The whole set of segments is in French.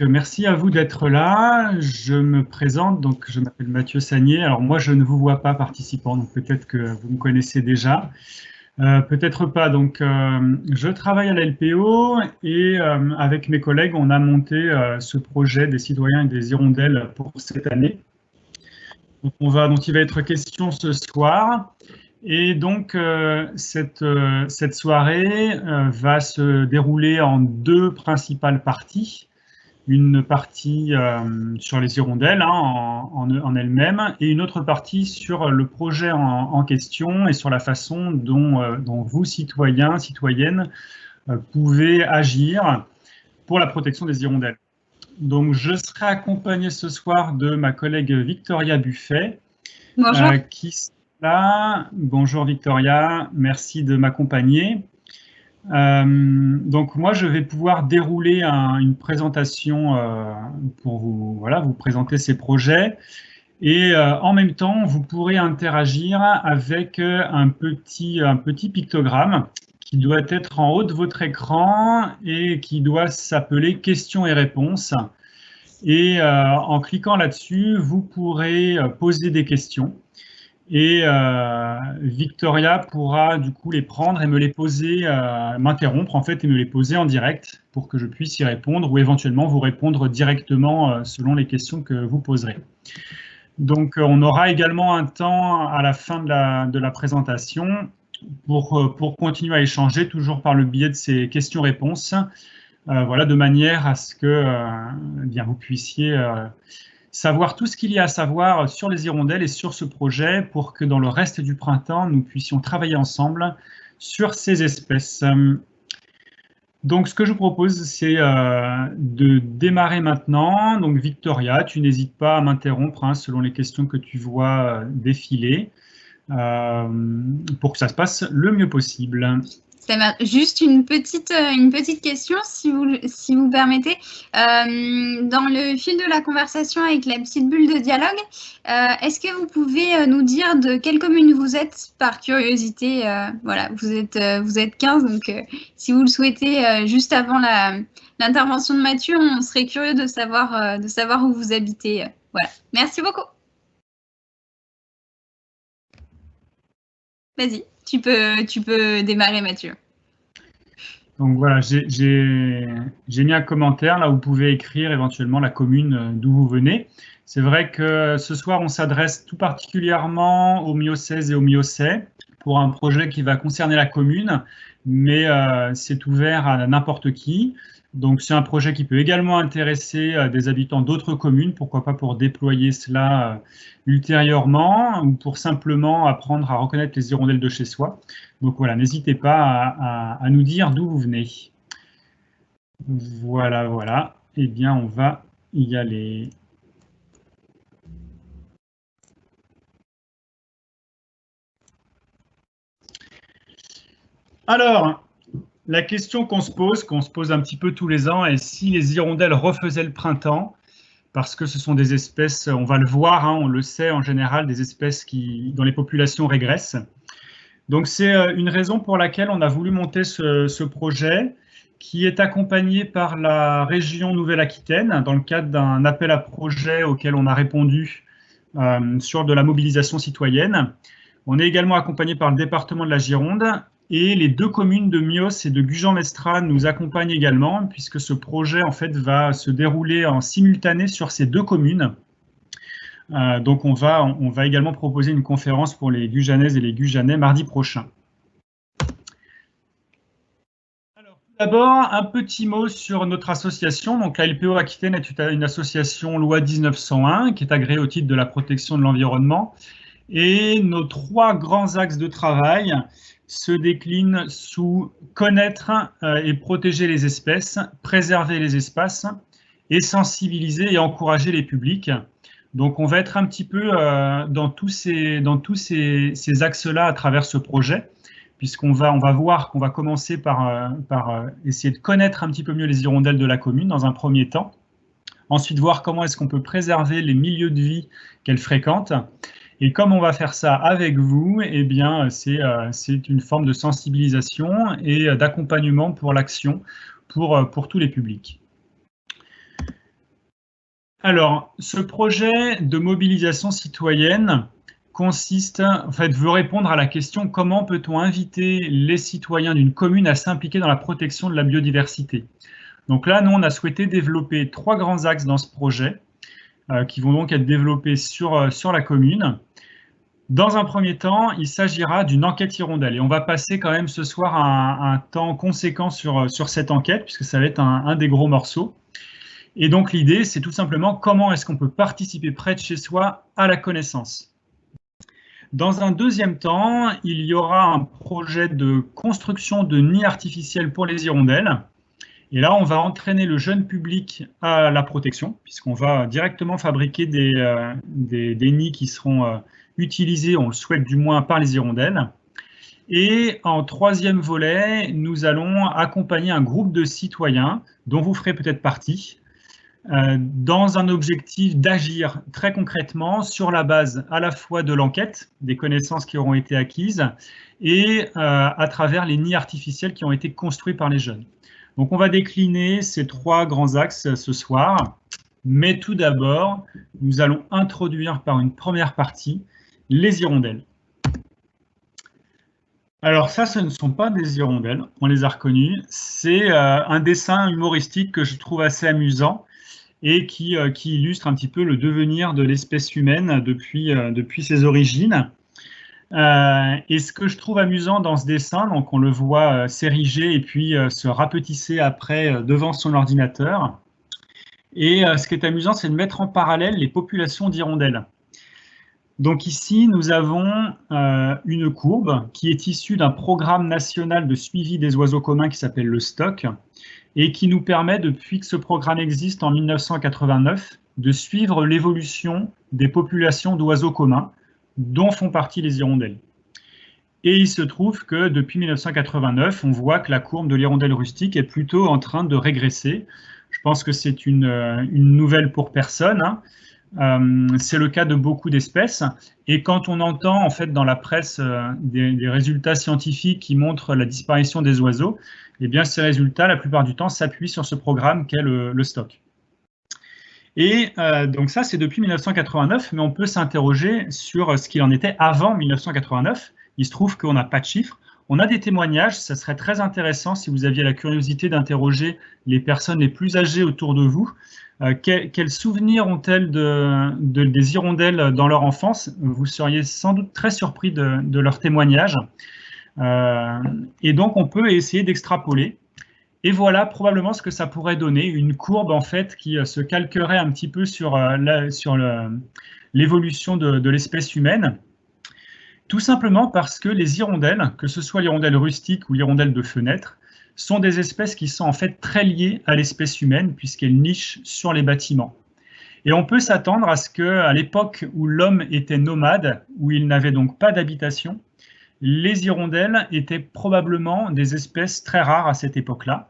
Merci à vous d'être là. Je me présente, donc je m'appelle Mathieu Sagnier. Alors moi, je ne vous vois pas participant, donc peut-être que vous me connaissez déjà. Peut-être pas. Donc, je travaille à la LPO et avec mes collègues, on a monté ce projet des citoyens et des hirondelles pour cette année. Donc, dont il va être question ce soir. Et donc, cette soirée va se dérouler en deux principales parties. Une partie sur les hirondelles en elles-mêmes et une autre partie sur le projet en question et sur la façon dont vous, citoyens, citoyennes, pouvez agir pour la protection des hirondelles. Donc, je serai accompagné ce soir de ma collègue Victoria Buffet, Bonjour. qui est là. Bonjour Victoria, merci de m'accompagner. Donc moi, je vais pouvoir dérouler une présentation pour vous présenter ces projets. Et en même temps, vous pourrez interagir avec un petit pictogramme qui doit être en haut de votre écran et qui doit s'appeler questions et réponses. Et en cliquant là-dessus, vous pourrez poser des questions. Et Victoria pourra du coup les prendre et me les poser, m'interrompre en fait et me les poser en direct pour que je puisse y répondre ou éventuellement vous répondre directement selon les questions que vous poserez. Donc on aura également un temps à la fin de la présentation pour continuer à échanger toujours par le biais de ces questions-réponses, voilà, de manière à ce que bien, vous puissiez savoir tout ce qu'il y a à savoir sur les hirondelles et sur ce projet pour que dans le reste du printemps, nous puissions travailler ensemble sur ces espèces. Donc, ce que je vous propose, c'est de démarrer maintenant. Donc, Victoria, tu n'hésites pas à m'interrompre selon les questions que tu vois défiler pour que ça se passe le mieux possible. Ça va. Juste une petite question, si vous permettez. Dans le fil de la conversation avec la petite bulle de dialogue, est-ce que vous pouvez nous dire de quelle commune vous êtes, par curiosité? Voilà, vous êtes 15, donc si vous le souhaitez, juste avant l'intervention de Mathieu, on serait curieux de savoir où vous habitez. Voilà, merci beaucoup. Vas-y, tu peux démarrer, Mathieu. Donc voilà, j'ai mis un commentaire, là vous pouvez écrire éventuellement la commune d'où vous venez. C'est vrai que ce soir on s'adresse tout particulièrement aux Miocèses et aux Miocais pour un projet qui va concerner la commune, mais c'est ouvert à n'importe qui. Donc c'est un projet qui peut également intéresser des habitants d'autres communes, pourquoi pas pour déployer cela ultérieurement ou pour simplement apprendre à reconnaître les hirondelles de chez soi. Donc voilà, n'hésitez pas à nous dire d'où vous venez. Voilà, voilà. Eh bien, on va y aller. Alors, la question qu'on se pose un petit peu tous les ans, est si les hirondelles refaisaient le printemps, parce que ce sont des espèces, on va le voir, on le sait en général, des espèces dont les populations régressent. Donc c'est une raison pour laquelle on a voulu monter ce projet qui est accompagné par la région Nouvelle-Aquitaine dans le cadre d'un appel à projet auquel on a répondu sur de la mobilisation citoyenne. On est également accompagné par le département de la Gironde et les deux communes de Mios et de Gujan-Mestras nous accompagnent également puisque ce projet en fait va se dérouler en simultané sur ces deux communes. Donc on va également proposer une conférence pour les Gujanaises et les Gujanais mardi prochain. Alors, tout d'abord, un petit mot sur notre association. Donc la LPO Aquitaine est une association loi 1901 qui est agréée au titre de la protection de l'environnement. Et nos trois grands axes de travail se déclinent sous connaître et protéger les espèces, préserver les espaces et sensibiliser et encourager les publics. Donc, on va être un petit peu dans tous ces axes-là à travers ce projet, puisqu'on va voir qu'on va commencer par essayer de connaître un petit peu mieux les hirondelles de la commune dans un premier temps. Ensuite, voir comment est-ce qu'on peut préserver les milieux de vie qu'elles fréquentent. Et comme on va faire ça avec vous, eh bien, c'est une forme de sensibilisation et d'accompagnement pour l'action pour tous les publics. Alors, ce projet de mobilisation citoyenne consiste, en fait, veut répondre à la question comment peut-on inviter les citoyens d'une commune à s'impliquer dans la protection de la biodiversité. Donc là, nous, on a souhaité développer 3 grands axes dans ce projet qui vont donc être développés sur la commune. Dans un premier temps, il s'agira d'une enquête hirondelle et on va passer quand même ce soir un temps conséquent sur cette enquête puisque ça va être un des gros morceaux. Et donc l'idée, c'est tout simplement comment est-ce qu'on peut participer près de chez soi à la connaissance. Dans un deuxième temps, il y aura un projet de construction de nids artificiels pour les hirondelles. Et là, on va entraîner le jeune public à la protection, puisqu'on va directement fabriquer des nids qui seront utilisés, on le souhaite du moins, par les hirondelles. Et en troisième volet, nous allons accompagner un groupe de citoyens, dont vous ferez peut-être partie, dans un objectif d'agir très concrètement sur la base à la fois de l'enquête, des connaissances qui auront été acquises, et à travers les nids artificiels qui ont été construits par les jeunes. Donc on va décliner ces 3 grands axes ce soir, mais tout d'abord, nous allons introduire par une première partie les hirondelles. Alors ça, ce ne sont pas des hirondelles, on les a reconnues, c'est un dessin humoristique que je trouve assez amusant et qui illustre un petit peu le devenir de l'espèce humaine depuis ses origines. Et ce que je trouve amusant dans ce dessin, donc on le voit s'ériger et puis se rapetisser après devant son ordinateur. Et ce qui est amusant, c'est de mettre en parallèle les populations d'hirondelles. Donc ici, nous avons une courbe qui est issue d'un programme national de suivi des oiseaux communs qui s'appelle le STOC et qui nous permet, depuis que ce programme existe en 1989, de suivre l'évolution des populations d'oiseaux communs, dont font partie les hirondelles. Et il se trouve que depuis 1989, on voit que la courbe de l'hirondelle rustique est plutôt en train de régresser. Je pense que c'est une nouvelle pour personne, hein. C'est le cas de beaucoup d'espèces. Et quand on entend en fait dans la presse des résultats scientifiques qui montrent la disparition des oiseaux, eh bien ces résultats, la plupart du temps, s'appuient sur ce programme qu'est le STOC. Et donc ça, c'est depuis 1989, mais on peut s'interroger sur ce qu'il en était avant 1989. Il se trouve qu'on n'a pas de chiffres. On a des témoignages, ça serait très intéressant si vous aviez la curiosité d'interroger les personnes les plus âgées autour de vous. Quels souvenirs ont-elles des hirondelles dans leur enfance? Vous seriez sans doute très surpris de leurs témoignages. Et donc, on peut essayer d'extrapoler. Et voilà probablement ce que ça pourrait donner, une courbe en fait qui se calquerait un petit peu sur l'évolution de l'espèce humaine. Tout simplement parce que les hirondelles, que ce soit l'hirondelle rustique ou l'hirondelle de fenêtre, sont des espèces qui sont en fait très liées à l'espèce humaine puisqu'elles nichent sur les bâtiments. Et on peut s'attendre à ce qu'à l'époque où l'homme était nomade, où il n'avait donc pas d'habitation, les hirondelles étaient probablement des espèces très rares à cette époque-là,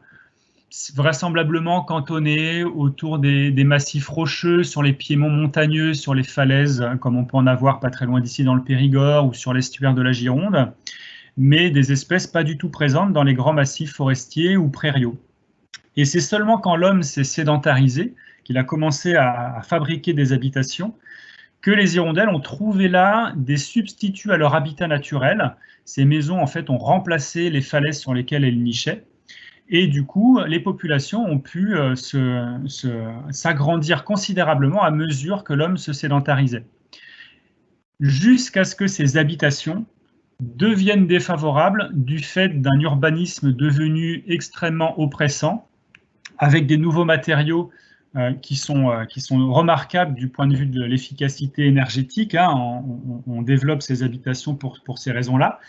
vraisemblablement cantonnées autour des massifs rocheux, sur les piémonts montagneux, sur les falaises, comme on peut en avoir pas très loin d'ici dans le Périgord ou sur l'estuaire de la Gironde, mais des espèces pas du tout présentes dans les grands massifs forestiers ou prairiaux. Et c'est seulement quand l'homme s'est sédentarisé, qu'il a commencé à fabriquer des habitations, que les hirondelles ont trouvé là des substituts à leur habitat naturel. Ces maisons, en fait, ont remplacé les falaises sur lesquelles elles nichaient. Et du coup, les populations ont pu s'agrandir considérablement à mesure que l'homme se sédentarisait. Jusqu'à ce que ces habitations deviennent défavorables du fait d'un urbanisme devenu extrêmement oppressant, avec des nouveaux matériaux qui sont remarquables du point de vue de l'efficacité énergétique, hein, on développe ces habitations pour ces raisons-là,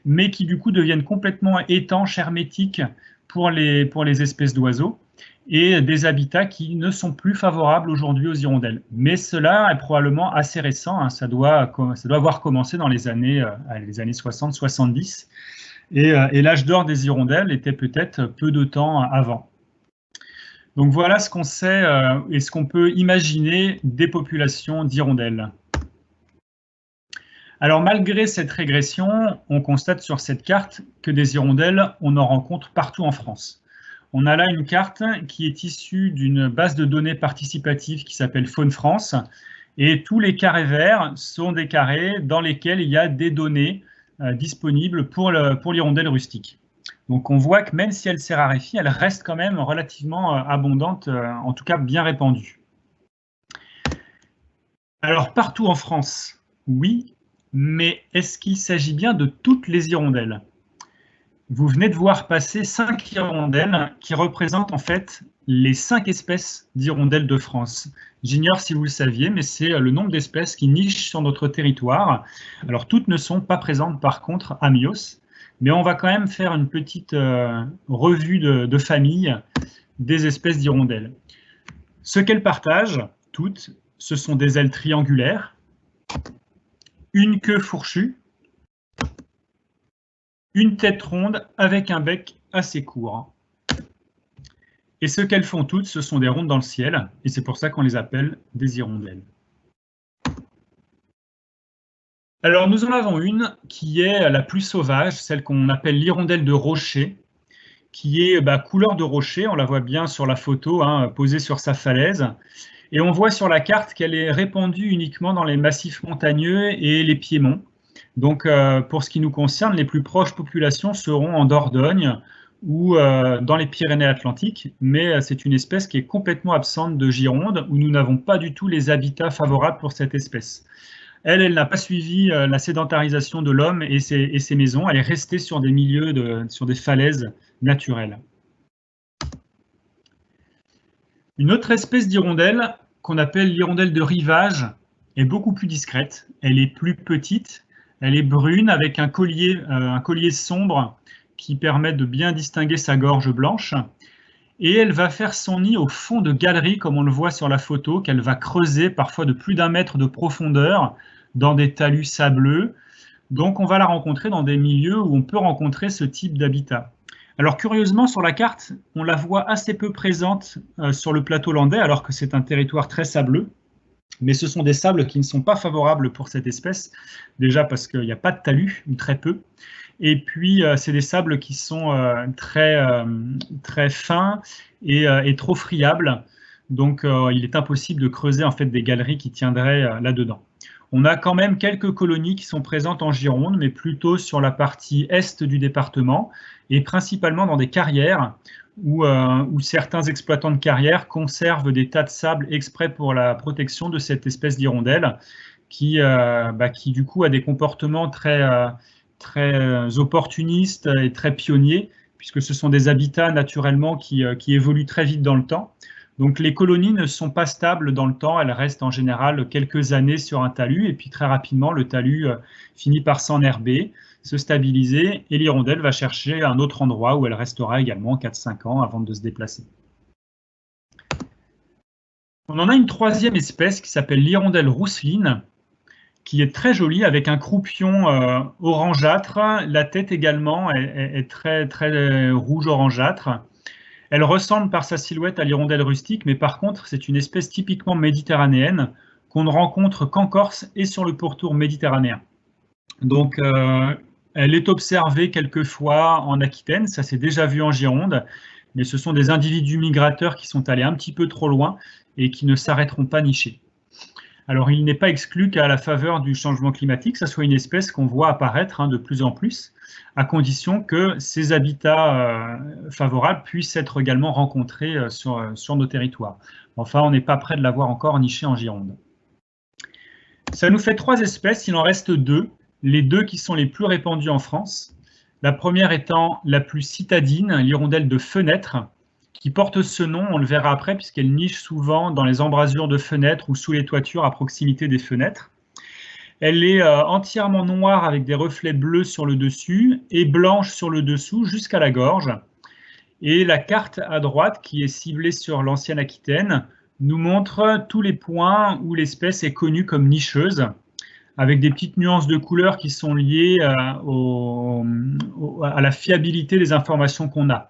mais qui du coup deviennent complètement étanches, hermétiques pour les espèces d'oiseaux, et des habitats qui ne sont plus favorables aujourd'hui aux hirondelles. Mais cela est probablement assez récent, hein, ça doit avoir commencé dans les années 60-70, et l'âge d'or des hirondelles était peut-être peu de temps avant. Donc voilà ce qu'on sait et ce qu'on peut imaginer des populations d'hirondelles. Alors malgré cette régression, on constate sur cette carte que des hirondelles, on en rencontre partout en France. On a là une carte qui est issue d'une base de données participative qui s'appelle Faune France. Et tous les carrés verts sont des carrés dans lesquels il y a des données disponibles pour l'hirondelle rustique. Donc on voit que même si elle s'est raréfiée, elle reste quand même relativement abondante, en tout cas bien répandue. Alors partout en France, oui, mais est-ce qu'il s'agit bien de toutes les hirondelles? Vous venez de voir passer 5 hirondelles qui représentent en fait les 5 espèces d'hirondelles de France. J'ignore si vous le saviez, mais c'est le nombre d'espèces qui nichent sur notre territoire. Alors toutes ne sont pas présentes par contre à Mios, mais on va quand même faire une petite revue de famille des espèces d'hirondelles. Ce qu'elles partagent, toutes, ce sont des ailes triangulaires, une queue fourchue, une tête ronde avec un bec assez court. Et ce qu'elles font toutes, ce sont des rondes dans le ciel, et c'est pour ça qu'on les appelle des hirondelles. Alors nous en avons une qui est la plus sauvage, celle qu'on appelle l'hirondelle de rocher, qui est couleur de rocher, on la voit bien sur la photo, posée sur sa falaise. Et on voit sur la carte qu'elle est répandue uniquement dans les massifs montagneux et les piémonts. Donc, pour ce qui nous concerne, les plus proches populations seront en Dordogne ou dans les Pyrénées-Atlantiques, mais c'est une espèce qui est complètement absente de Gironde, où nous n'avons pas du tout les habitats favorables pour cette espèce. Elle n'a pas suivi la sédentarisation de l'homme et ses maisons, elle est restée sur des milieux, sur des falaises naturelles. Une autre espèce d'hirondelle, qu'on appelle l'hirondelle de rivage, est beaucoup plus discrète. Elle est plus petite, elle est brune avec un collier sombre qui permet de bien distinguer sa gorge blanche. Et elle va faire son nid au fond de galeries, comme on le voit sur la photo, qu'elle va creuser parfois de plus d'1 mètre de profondeur dans des talus sableux. Donc on va la rencontrer dans des milieux où on peut rencontrer ce type d'habitat. Alors curieusement, sur la carte, on la voit assez peu présente sur le plateau landais, alors que c'est un territoire très sableux. Mais ce sont des sables qui ne sont pas favorables pour cette espèce, déjà parce qu'il n'y a pas de talus, ou très peu. Et puis, c'est des sables qui sont très fins et trop friables. Donc, il est impossible de creuser en fait des galeries qui tiendraient là-dedans. On a quand même quelques colonies qui sont présentes en Gironde, mais plutôt sur la partie est du département et principalement dans des carrières où certains exploitants de carrières conservent des tas de sable exprès pour la protection de cette espèce d'hirondelle qui du coup a des comportements très opportunistes et très pionniers, puisque ce sont des habitats naturellement qui évoluent très vite dans le temps. Donc les colonies ne sont pas stables dans le temps, elles restent en général quelques années sur un talus, et puis très rapidement le talus finit par s'enherber, se stabiliser, et l'hirondelle va chercher un autre endroit où elle restera également 4-5 ans avant de se déplacer. On en a une troisième espèce qui s'appelle l'hirondelle rousseline, qui est très jolie avec un croupion orangeâtre. La tête également est très rouge orangeâtre. Elle ressemble par sa silhouette à l'hirondelle rustique, mais par contre, c'est une espèce typiquement méditerranéenne qu'on ne rencontre qu'en Corse et sur le pourtour méditerranéen. Donc, elle est observée quelquefois en Aquitaine, ça s'est déjà vu en Gironde, mais ce sont des individus migrateurs qui sont allés un petit peu trop loin et qui ne s'arrêteront pas nichés. Alors, il n'est pas exclu qu'à la faveur du changement climatique, ça soit une espèce qu'on voit apparaître de plus en plus, à condition que ces habitats favorables puissent être également rencontrés sur nos territoires. Enfin, on n'est pas près de l'avoir encore niché en Gironde. Ça nous fait 3 espèces, il en reste 2, les 2 qui sont les plus répandues en France. La première étant la plus citadine, l'hirondelle de fenêtre, qui porte ce nom, on le verra après, puisqu'elle niche souvent dans les embrasures de fenêtres ou sous les toitures à proximité des fenêtres. Elle est entièrement noire avec des reflets bleus sur le dessus et blanche sur le dessous jusqu'à la gorge. Et la carte à droite, qui est ciblée sur l'ancienne Aquitaine, nous montre tous les points où l'espèce est connue comme nicheuse, avec des petites nuances de couleurs qui sont liées à la fiabilité des informations qu'on a.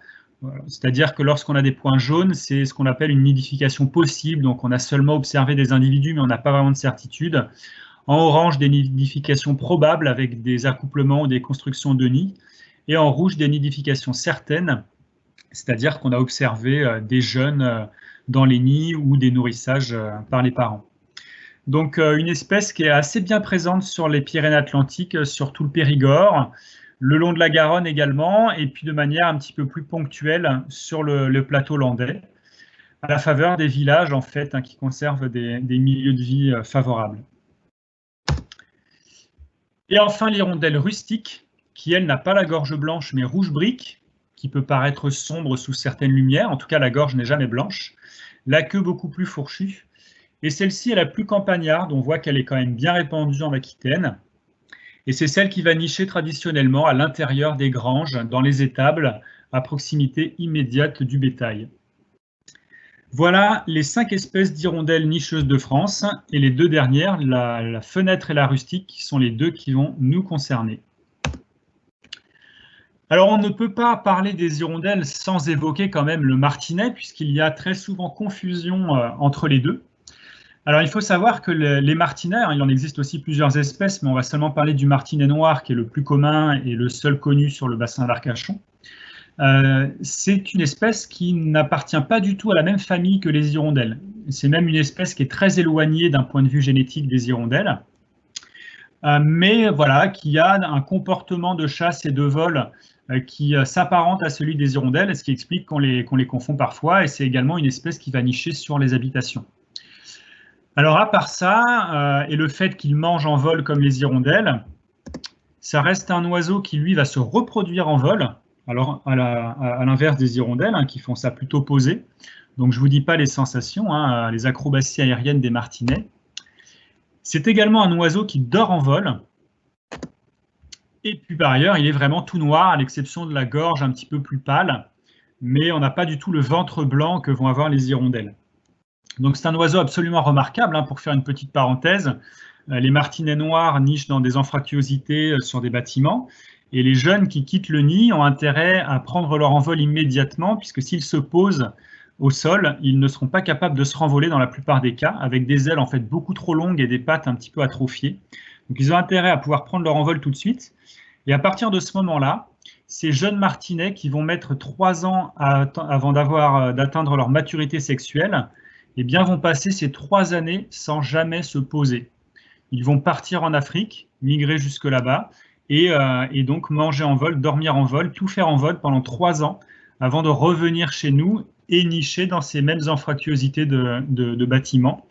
C'est-à-dire que lorsqu'on a des points jaunes, c'est ce qu'on appelle une nidification possible, donc on a seulement observé des individus, mais on n'a pas vraiment de certitude. En orange, des nidifications probables avec des accouplements ou des constructions de nids, et en rouge, des nidifications certaines c'est-à-dire qu'on a observé des jeunes dans les nids ou des nourrissages par les parents. Donc une espèce qui est assez bien présente sur les Pyrénées-Atlantiques, sur tout le Périgord, le long de la Garonne également, et puis de manière un petit peu plus ponctuelle sur le plateau landais, à la faveur des villages en fait, hein, qui conservent des milieux de vie favorables. Et enfin l'hirondelle rustique, qui elle n'a pas la gorge blanche mais rouge brique, qui peut paraître sombre sous certaines lumières, en tout cas la gorge n'est jamais blanche, la queue beaucoup plus fourchue, et celle-ci est la plus campagnarde, on voit qu'elle est quand même bien répandue en Aquitaine, et c'est celle qui va nicher traditionnellement à l'intérieur des granges, dans les étables, à proximité immédiate du bétail. Voilà les 5 espèces d'hirondelles nicheuses de France, et les 2 dernières, la fenêtre et la rustique, qui sont les 2 qui vont nous concerner. Alors on ne peut pas parler des hirondelles sans évoquer quand même le martinet, puisqu'il y a très souvent confusion entre les deux. Alors il faut savoir que les martinets, il en existe aussi plusieurs espèces, mais on va seulement parler du martinet noir qui est le plus commun et le seul connu sur le bassin d'Arcachon. C'est une espèce qui n'appartient pas du tout à la même famille que les hirondelles. C'est même une espèce qui est très éloignée d'un point de vue génétique des hirondelles, mais voilà, qui a un comportement de chasse et de vol qui s'apparente à celui des hirondelles, ce qui explique qu'on les confond parfois, et c'est également une espèce qui va nicher sur les habitations. Alors à part ça, et le fait qu'il mange en vol comme les hirondelles, ça reste un oiseau qui lui va se reproduire en vol, alors à l'inverse des hirondelles hein, qui font ça plutôt posé. Donc je ne vous dis pas les sensations, hein, les acrobaties aériennes des martinets. C'est également un oiseau qui dort en vol. Et puis par ailleurs, il est vraiment tout noir, à l'exception de la gorge un petit peu plus pâle, mais on n'a pas du tout le ventre blanc que vont avoir les hirondelles. Donc c'est un oiseau absolument remarquable, hein, pour faire une petite parenthèse. Les martinets noirs nichent dans des anfractuosités sur des bâtiments, et les jeunes qui quittent le nid ont intérêt à prendre leur envol immédiatement, puisque s'ils se posent au sol, ils ne seront pas capables de se renvoler dans la plupart des cas, avec des ailes en fait beaucoup trop longues et des pattes un petit peu atrophiées. Donc ils ont intérêt à pouvoir prendre leur envol tout de suite. Et à partir de ce moment-là, ces jeunes martinets qui vont mettre 3 ans avant d'atteindre leur maturité sexuelle, eh bien, vont passer ces 3 années sans jamais se poser. Ils vont partir en Afrique, migrer jusque là-bas, et donc manger en vol, dormir en vol, tout faire en vol pendant 3 ans, avant de revenir chez nous et nicher dans ces mêmes anfractuosités de bâtiments.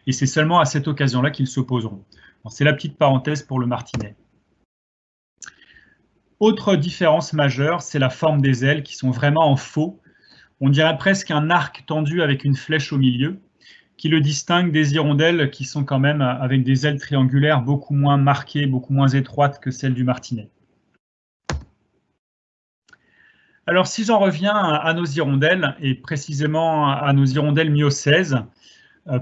Et c'est seulement à cette occasion-là qu'ils se poseront. C'est la petite parenthèse pour le martinet. Autre différence majeure, c'est la forme des ailes qui sont vraiment en faux. On dirait presque un arc tendu avec une flèche au milieu, qui le distingue des hirondelles qui sont quand même avec des ailes triangulaires beaucoup moins marquées, beaucoup moins étroites que celles du martinet. Alors si j'en reviens à nos hirondelles, et précisément à nos hirondelles myocèses,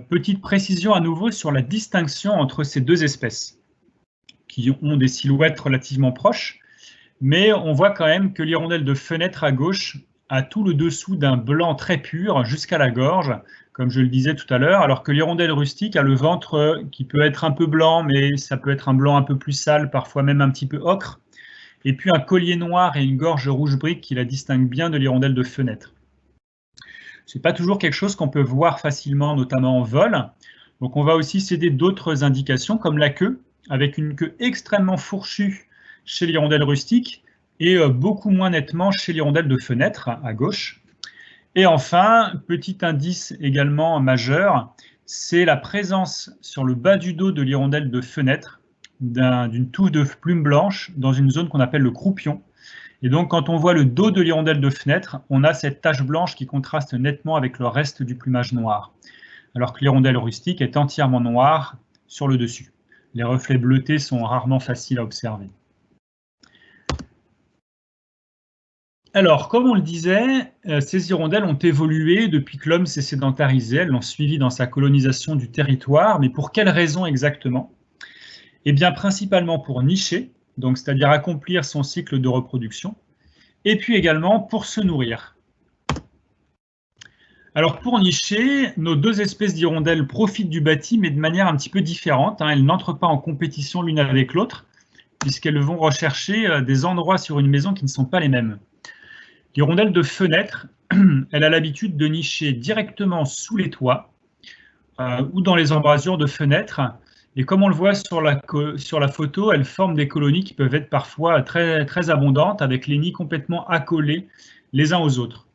petite précision à nouveau sur la distinction entre ces 2 espèces, qui ont des silhouettes relativement proches, mais on voit quand même que l'hirondelle de fenêtre à gauche a tout le dessous d'un blanc très pur jusqu'à la gorge, comme je le disais tout à l'heure, alors que l'hirondelle rustique a le ventre qui peut être un peu blanc, mais ça peut être un blanc un peu plus sale, parfois même un petit peu ocre, et puis un collier noir et une gorge rouge brique qui la distinguent bien de l'hirondelle de fenêtre. Ce n'est pas toujours quelque chose qu'on peut voir facilement, notamment en vol, donc on va aussi céder d'autres indications, comme la queue, avec une queue extrêmement fourchue chez l'hirondelle rustique, et beaucoup moins nettement chez l'hirondelle de fenêtre, à gauche. Et enfin, petit indice également majeur, c'est la présence sur le bas du dos de l'hirondelle de fenêtre d'une touffe de plumes blanches dans une zone qu'on appelle le croupion. Et donc quand on voit le dos de l'hirondelle de fenêtre, on a cette tache blanche qui contraste nettement avec le reste du plumage noir, alors que l'hirondelle rustique est entièrement noire sur le dessus. Les reflets bleutés sont rarement faciles à observer. Alors, comme on le disait, ces hirondelles ont évolué depuis que l'homme s'est sédentarisé. Elles l'ont suivi dans sa colonisation du territoire, mais pour quelles raisons exactement? Eh bien, principalement pour nicher, donc c'est-à-dire accomplir son cycle de reproduction, et puis également pour se nourrir. Alors, pour nicher, nos 2 espèces d'hirondelles profitent du bâti, mais de manière un petit peu différente. Elles n'entrent pas en compétition l'une avec l'autre, puisqu'elles vont rechercher des endroits sur une maison qui ne sont pas les mêmes. L'hirondelle de fenêtre, elle a l'habitude de nicher directement sous les toits ou dans les embrasures de fenêtres. Et comme on le voit sur la photo, elle forme des colonies qui peuvent être parfois très, très abondantes, avec les nids complètement accolés les uns aux autres.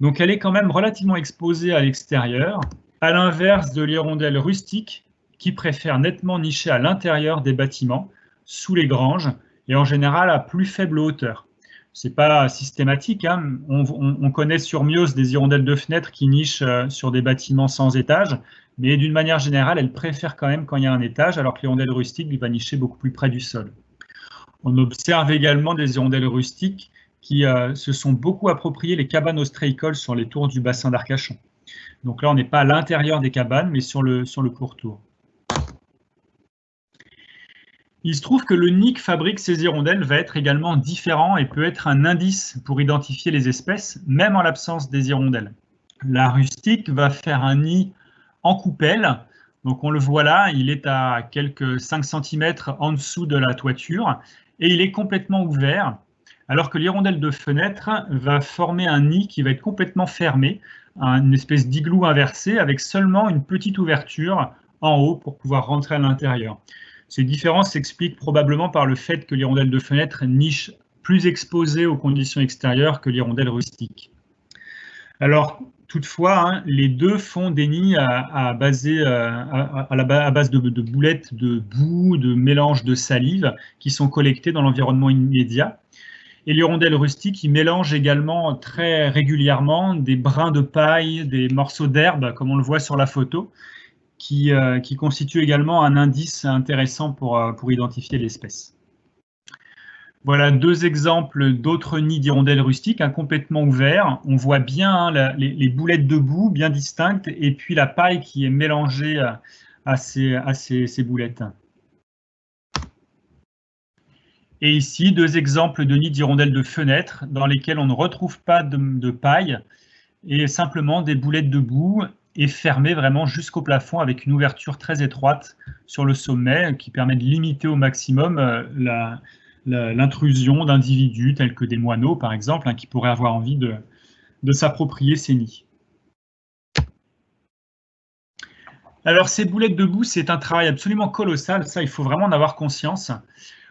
Donc elle est quand même relativement exposée à l'extérieur, à l'inverse de l'hirondelle rustique, qui préfère nettement nicher à l'intérieur des bâtiments, sous les granges, et en général à plus faible hauteur. Ce n'est pas systématique, hein. On connaît sur Mios des hirondelles de fenêtre qui nichent sur des bâtiments sans étage, mais d'une manière générale, elles préfèrent quand même quand il y a un étage, alors que l'hirondelle rustique va nicher beaucoup plus près du sol. On observe également des hirondelles rustiques qui se sont beaucoup appropriées les cabanes ostréicoles sur les tours du bassin d'Arcachon. Donc là, on n'est pas à l'intérieur des cabanes, mais sur le pourtour. Il se trouve que le nid que fabriquent ces hirondelles va être également différent et peut être un indice pour identifier les espèces, même en l'absence des hirondelles. La rustique va faire un nid en coupelle, donc on le voit là, il est à quelques 5 cm en dessous de la toiture et il est complètement ouvert, alors que l'hirondelle de fenêtre va former un nid qui va être complètement fermé, une espèce d'igloo inversé avec seulement une petite ouverture en haut pour pouvoir rentrer à l'intérieur. Ces différences s'expliquent probablement par le fait que l'hirondelle de fenêtre niche plus exposée aux conditions extérieures que l'hirondelle rustique. Alors, toutefois, hein, les deux font des nids à base de boulettes de boue, de mélange de salive qui sont collectées dans l'environnement immédiat. Et l'hirondelle rustique, il mélange également très régulièrement des brins de paille, des morceaux d'herbe, comme on le voit sur la photo, qui constitue également un indice intéressant pour identifier l'espèce. Voilà deux exemples d'autres nids d'hirondelles rustiques, complètement ouverts. On voit bien les boulettes de boue bien distinctes et puis la paille qui est mélangée à ces boulettes. Et ici, deux exemples de nids d'hirondelles de fenêtre dans lesquels on ne retrouve pas de paille et simplement des boulettes de boue et fermé vraiment jusqu'au plafond avec une ouverture très étroite sur le sommet qui permet de limiter au maximum l'intrusion d'individus tels que des moineaux, par exemple, qui pourraient avoir envie de s'approprier ces nids. Alors, ces boulettes de boue, c'est un travail absolument colossal, ça, il faut vraiment en avoir conscience.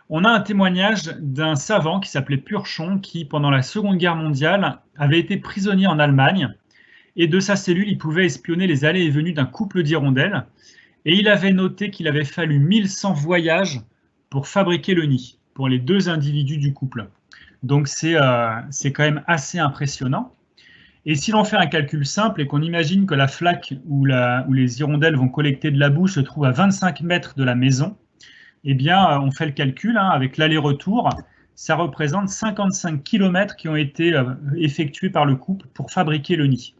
On a un témoignage d'un savant qui s'appelait Purchon, qui, pendant la Seconde Guerre mondiale, avait été prisonnier en Allemagne. Et de sa cellule, il pouvait espionner les allées et venues d'un couple d'hirondelles. Et il avait noté qu'il avait fallu 1100 voyages pour fabriquer le nid, pour les deux individus du couple. Donc c'est quand même assez impressionnant. Et si l'on fait un calcul simple et qu'on imagine que la flaque où les hirondelles vont collecter de la boue se trouve à 25 mètres de la maison, eh bien, on fait le calcul avec l'aller-retour. Ça représente 55 km qui ont été effectués par le couple pour fabriquer le nid.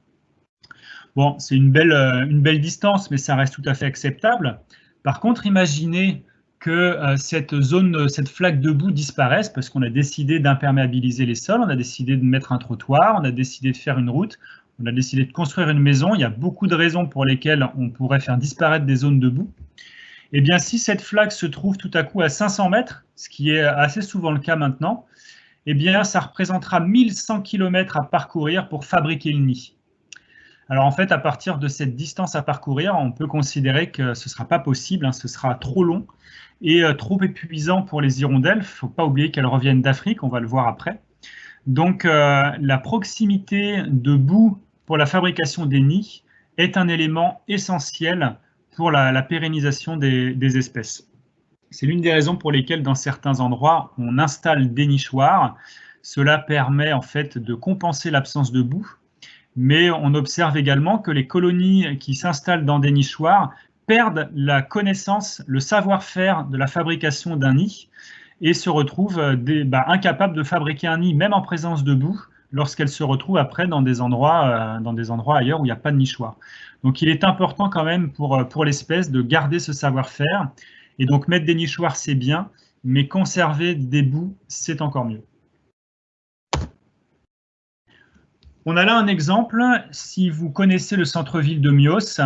Bon, c'est une belle distance, mais ça reste tout à fait acceptable. Par contre, imaginez que cette flaque de boue disparaisse parce qu'on a décidé d'imperméabiliser les sols, on a décidé de mettre un trottoir, on a décidé de faire une route, on a décidé de construire une maison. Il y a beaucoup de raisons pour lesquelles on pourrait faire disparaître des zones de boue. Eh bien, si cette flaque se trouve tout à coup à 500 mètres, ce qui est assez souvent le cas maintenant, eh bien, ça représentera 1100 km à parcourir pour fabriquer le nid. Alors en fait, à partir de cette distance à parcourir, on peut considérer que ce ne sera pas possible, ce sera trop long et trop épuisant pour les hirondelles. Il ne faut pas oublier qu'elles reviennent d'Afrique, on va le voir après. Donc la proximité de boue pour la fabrication des nids est un élément essentiel pour la pérennisation des espèces. C'est l'une des raisons pour lesquelles dans certains endroits, on installe des nichoirs. Cela permet en fait de compenser l'absence de boue. Mais on observe également que les colonies qui s'installent dans des nichoirs perdent la connaissance, le savoir-faire de la fabrication d'un nid et se retrouvent incapables de fabriquer un nid, même en présence de boue, lorsqu'elles se retrouvent après dans des endroits ailleurs où il n'y a pas de nichoir. Donc il est important quand même pour l'espèce de garder ce savoir-faire. Et donc mettre des nichoirs, c'est bien, mais conserver des boues, c'est encore mieux. On a là un exemple, si vous connaissez le centre-ville de Mios,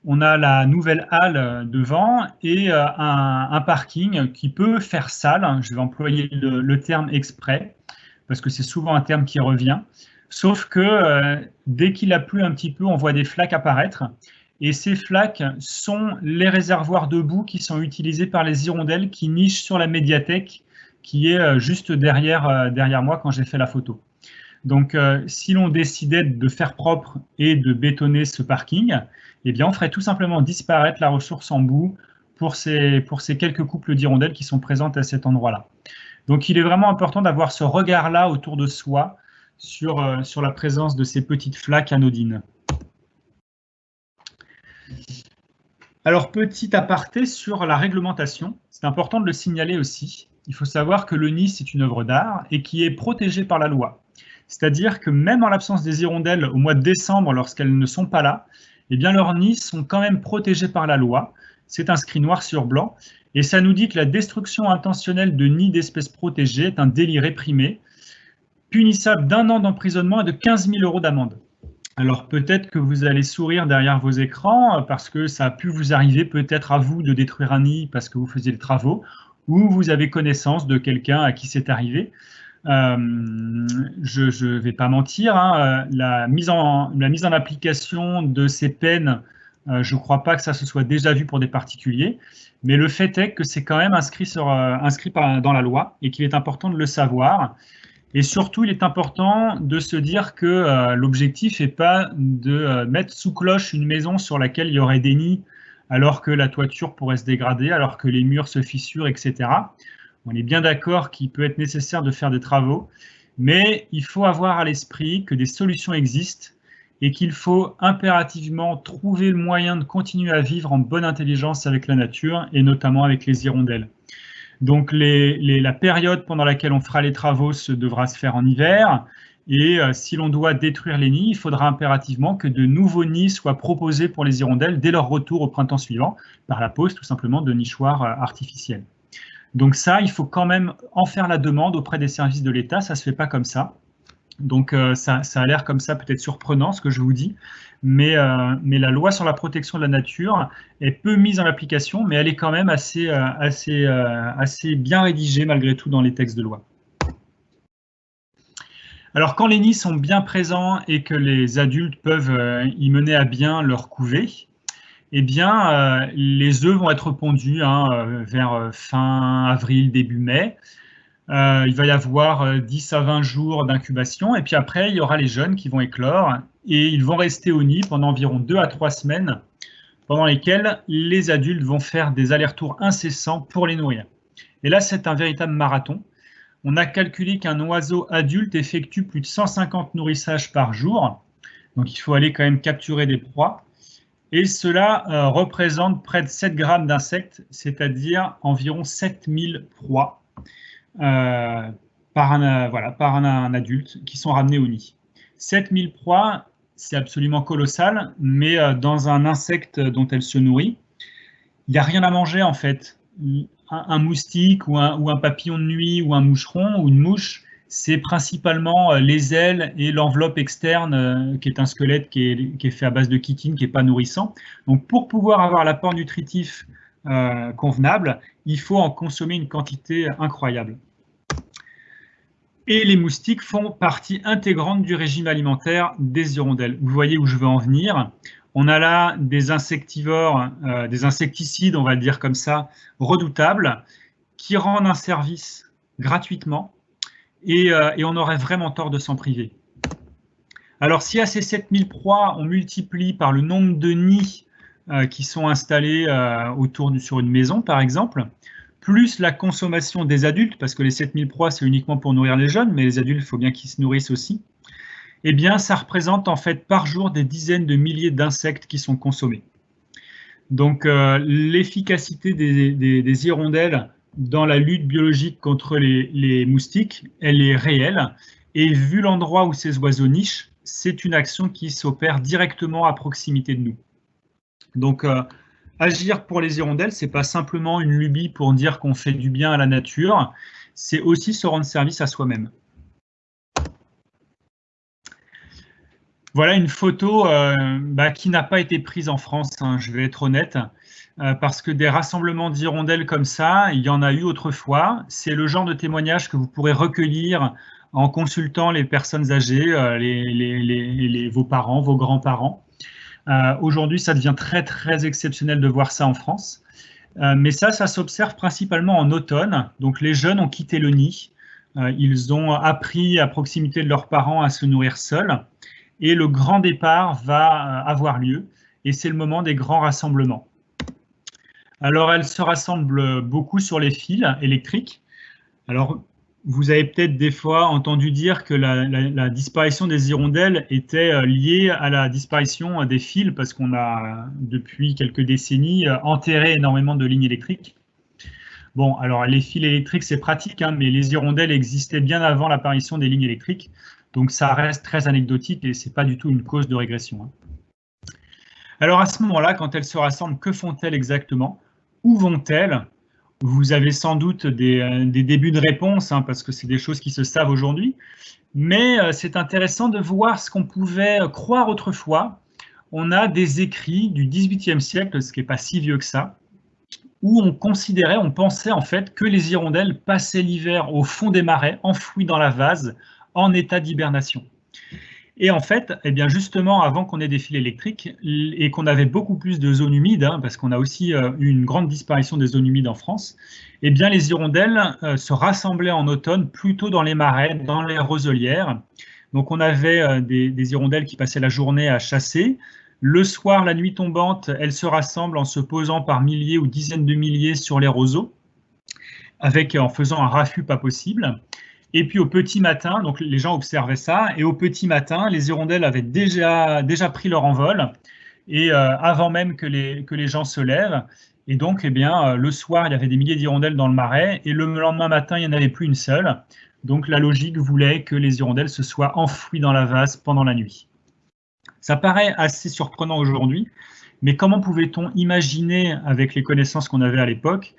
on a la nouvelle halle devant et un parking qui peut faire salle, je vais employer le terme exprès, parce que c'est souvent un terme qui revient. Sauf que dès qu'il a plu un petit peu, on voit des flaques apparaître. Et ces flaques sont les réservoirs de boue qui sont utilisés par les hirondelles qui nichent sur la médiathèque qui est juste derrière moi quand j'ai fait la photo. Donc, si l'on décidait de faire propre et de bétonner ce parking, eh bien, on ferait tout simplement disparaître la ressource en boue pour ces quelques couples d'hirondelles qui sont présentes à cet endroit-là. Donc, il est vraiment important d'avoir ce regard-là autour de soi sur la présence de ces petites flaques anodines. Alors, petit aparté sur la réglementation, c'est important de le signaler aussi. Il faut savoir que le nid, c'est une œuvre d'art et qui est protégée par la loi. C'est-à-dire que même en l'absence des hirondelles au mois de décembre, lorsqu'elles ne sont pas là, eh bien leurs nids sont quand même protégés par la loi. C'est inscrit noir sur blanc. Et ça nous dit que la destruction intentionnelle de nids d'espèces protégées est un délit réprimé, punissable d'1 an d'emprisonnement et de 15 000 € d'amende. Alors peut-être que vous allez sourire derrière vos écrans parce que ça a pu vous arriver peut-être à vous de détruire un nid parce que vous faisiez des travaux ou vous avez connaissance de quelqu'un à qui c'est arrivé. Je ne vais pas mentir, hein, la mise en application de ces peines, je ne crois pas que ça se soit déjà vu pour des particuliers, mais le fait est que c'est quand même inscrit dans la loi et qu'il est important de le savoir. Et surtout, il est important de se dire que l'objectif n'est pas de mettre sous cloche une maison sur laquelle il y aurait des nids, alors que la toiture pourrait se dégrader, alors que les murs se fissurent, etc. On est bien d'accord qu'il peut être nécessaire de faire des travaux, mais il faut avoir à l'esprit que des solutions existent et qu'il faut impérativement trouver le moyen de continuer à vivre en bonne intelligence avec la nature et notamment avec les hirondelles. Donc la période pendant laquelle on fera les travaux devra se faire en hiver et si l'on doit détruire les nids, il faudra impérativement que de nouveaux nids soient proposés pour les hirondelles dès leur retour au printemps suivant par la pose tout simplement de nichoirs artificiels. Donc ça, il faut quand même en faire la demande auprès des services de l'État, ça ne se fait pas comme ça. Donc ça a l'air comme ça peut-être surprenant ce que je vous dis, mais la loi sur la protection de la nature est peu mise en application, mais elle est quand même assez bien rédigée malgré tout dans les textes de loi. Alors quand les nids sont bien présents et que les adultes peuvent y mener à bien leur couvée, eh bien les œufs vont être pondus vers fin avril, début mai. Il va y avoir 10 à 20 jours d'incubation et puis après, il y aura les jeunes qui vont éclore et ils vont rester au nid pendant environ 2 à 3 semaines pendant lesquelles les adultes vont faire des allers-retours incessants pour les nourrir. Et là, c'est un véritable marathon. On a calculé qu'un oiseau adulte effectue plus de 150 nourrissages par jour, donc il faut aller quand même capturer des proies. Et cela représente près de 7 grammes d'insectes, c'est-à-dire environ 7000 proies. Par un adulte qui sont ramenés au nid. 7000 proies, c'est absolument colossal, mais dans un insecte dont elle se nourrit, il n'y a rien à manger en fait. Un moustique ou un papillon de nuit ou un moucheron ou une mouche, c'est principalement les ailes et l'enveloppe externe qui est un squelette qui est fait à base de chitine, qui n'est pas nourrissant. Donc pour pouvoir avoir l'apport nutritif convenable, il faut en consommer une quantité incroyable. Et les moustiques font partie intégrante du régime alimentaire des hirondelles. Vous voyez où je veux en venir. On a là des insectivores, des insecticides, on va le dire comme ça, redoutables, qui rendent un service gratuitement et on aurait vraiment tort de s'en priver. Alors si à ces 7000 proies, on multiplie par le nombre de nids qui sont installés sur une maison par exemple, plus la consommation des adultes, parce que les 7000 proies c'est uniquement pour nourrir les jeunes, mais les adultes, il faut bien qu'ils se nourrissent aussi, eh bien ça représente en fait par jour des dizaines de milliers d'insectes qui sont consommés. Donc l'efficacité des hirondelles dans la lutte biologique contre les moustiques, elle est réelle, et vu l'endroit où ces oiseaux nichent, c'est une action qui s'opère directement à proximité de nous. Donc, agir pour les hirondelles, ce n'est pas simplement une lubie pour dire qu'on fait du bien à la nature, c'est aussi se rendre service à soi-même. Voilà une photo qui n'a pas été prise en France, hein, je vais être honnête, parce que des rassemblements d'hirondelles comme ça, il y en a eu autrefois. C'est le genre de témoignage que vous pourrez recueillir en consultant les personnes âgées, vos parents, vos grands-parents. Aujourd'hui, ça devient très, très exceptionnel de voir ça en France. Mais ça s'observe principalement en automne. Donc les jeunes ont quitté le nid. Ils ont appris à proximité de leurs parents à se nourrir seuls. Et le grand départ va avoir lieu. Et c'est le moment des grands rassemblements. Alors, elles se rassemblent beaucoup sur les fils électriques. Alors, vous avez peut-être des fois entendu dire que la disparition des hirondelles était liée à la disparition des fils, parce qu'on a, depuis quelques décennies, enterré énormément de lignes électriques. Bon, alors les fils électriques, c'est pratique, hein, mais les hirondelles existaient bien avant l'apparition des lignes électriques, donc ça reste très anecdotique et ce n'est pas du tout une cause de régression, hein. Alors à ce moment-là, quand elles se rassemblent, que font-elles exactement? Où vont-elles? Vous avez sans doute des débuts de réponse, hein, parce que c'est des choses qui se savent aujourd'hui, mais c'est intéressant de voir ce qu'on pouvait croire autrefois. On a des écrits du XVIIIe siècle, ce qui n'est pas si vieux que ça, où on pensait en fait que les hirondelles passaient l'hiver au fond des marais, enfouies dans la vase, en état d'hibernation. Et en fait, eh bien justement, avant qu'on ait des fils électriques et qu'on avait beaucoup plus de zones humides, hein, parce qu'on a aussi eu une grande disparition des zones humides en France, eh bien les hirondelles se rassemblaient en automne plutôt dans les marais, dans les roselières. Donc on avait des hirondelles qui passaient la journée à chasser. Le soir, la nuit tombante, elles se rassemblent en se posant par milliers ou dizaines de milliers sur les roseaux, en faisant un raffut pas possible. Et puis au petit matin, donc les gens observaient ça, et au petit matin, les hirondelles avaient déjà pris leur envol, et avant même que les gens se lèvent. Et donc, eh bien, le soir, il y avait des milliers d'hirondelles dans le marais, et le lendemain matin, il n'y en avait plus une seule. Donc la logique voulait que les hirondelles se soient enfouies dans la vase pendant la nuit. Ça paraît assez surprenant aujourd'hui, mais comment pouvait-on imaginer, avec les connaissances qu'on avait à l'époque,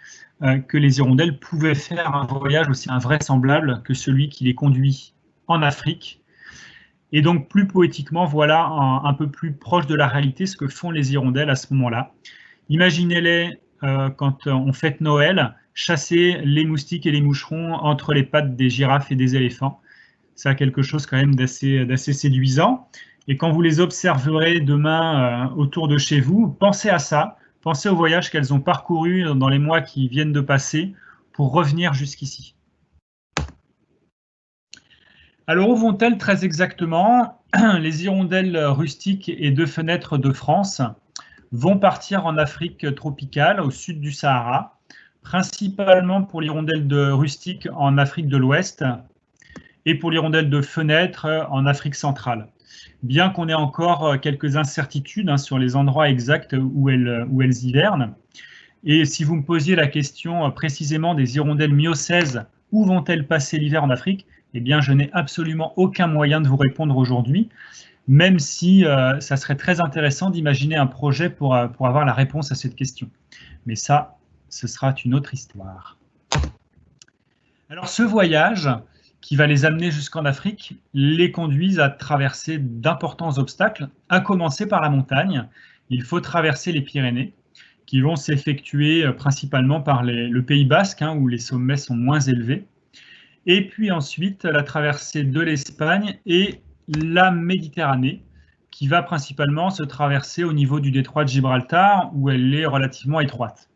que les hirondelles pouvaient faire un voyage aussi invraisemblable que celui qui les conduit en Afrique? Et donc, plus poétiquement, voilà un peu plus proche de la réalité ce que font les hirondelles à ce moment-là. Imaginez-les quand on fête Noël, chasser les moustiques et les moucherons entre les pattes des girafes et des éléphants. Ça a quelque chose quand même d'assez séduisant. Et quand vous les observerez demain autour de chez vous, pensez à ça. Pensez au voyage qu'elles ont parcouru dans les mois qui viennent de passer pour revenir jusqu'ici. Alors où vont-elles très exactement? Les hirondelles rustiques et de fenêtres de France vont partir en Afrique tropicale, au sud du Sahara, principalement pour l'hirondelle de rustique en Afrique de l'Ouest et pour l'hirondelle de fenêtre en Afrique centrale. Bien qu'on ait encore quelques incertitudes sur les endroits exacts où elles hivernent. Et si vous me posiez la question précisément des hirondelles miocèses, où vont-elles passer l'hiver en Afrique? Eh bien, je n'ai absolument aucun moyen de vous répondre aujourd'hui, même si ça serait très intéressant d'imaginer un projet pour avoir la réponse à cette question. Mais ça, ce sera une autre histoire. Alors, ce voyage qui va les amener jusqu'en Afrique, les conduisent à traverser d'importants obstacles, à commencer par la montagne. Il faut traverser les Pyrénées, qui vont s'effectuer principalement par le Pays Basque, où les sommets sont moins élevés. Et puis ensuite, la traversée de l'Espagne et la Méditerranée, qui va principalement se traverser au niveau du détroit de Gibraltar, où elle est relativement étroite.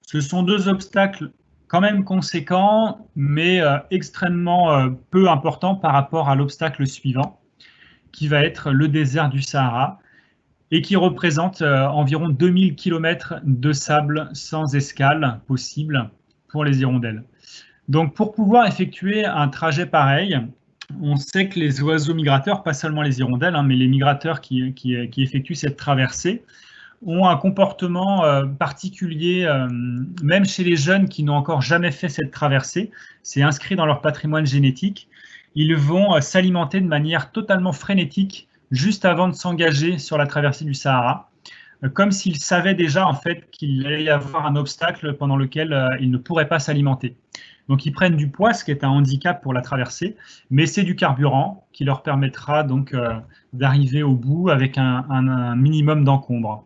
Ce sont deux obstacles quand même conséquent, mais extrêmement peu important par rapport à l'obstacle suivant, qui va être le désert du Sahara, et qui représente environ 2000 km de sable sans escale possible pour les hirondelles. Donc pour pouvoir effectuer un trajet pareil, on sait que les oiseaux migrateurs, pas seulement les hirondelles, mais les migrateurs qui effectuent cette traversée, ont un comportement particulier, même chez les jeunes qui n'ont encore jamais fait cette traversée. C'est inscrit dans leur patrimoine génétique. Ils vont s'alimenter de manière totalement frénétique juste avant de s'engager sur la traversée du Sahara, comme s'ils savaient déjà en fait qu'il allait y avoir un obstacle pendant lequel ils ne pourraient pas s'alimenter. Donc ils prennent du poids, ce qui est un handicap pour la traversée, mais c'est du carburant qui leur permettra donc d'arriver au bout avec un minimum d'encombre.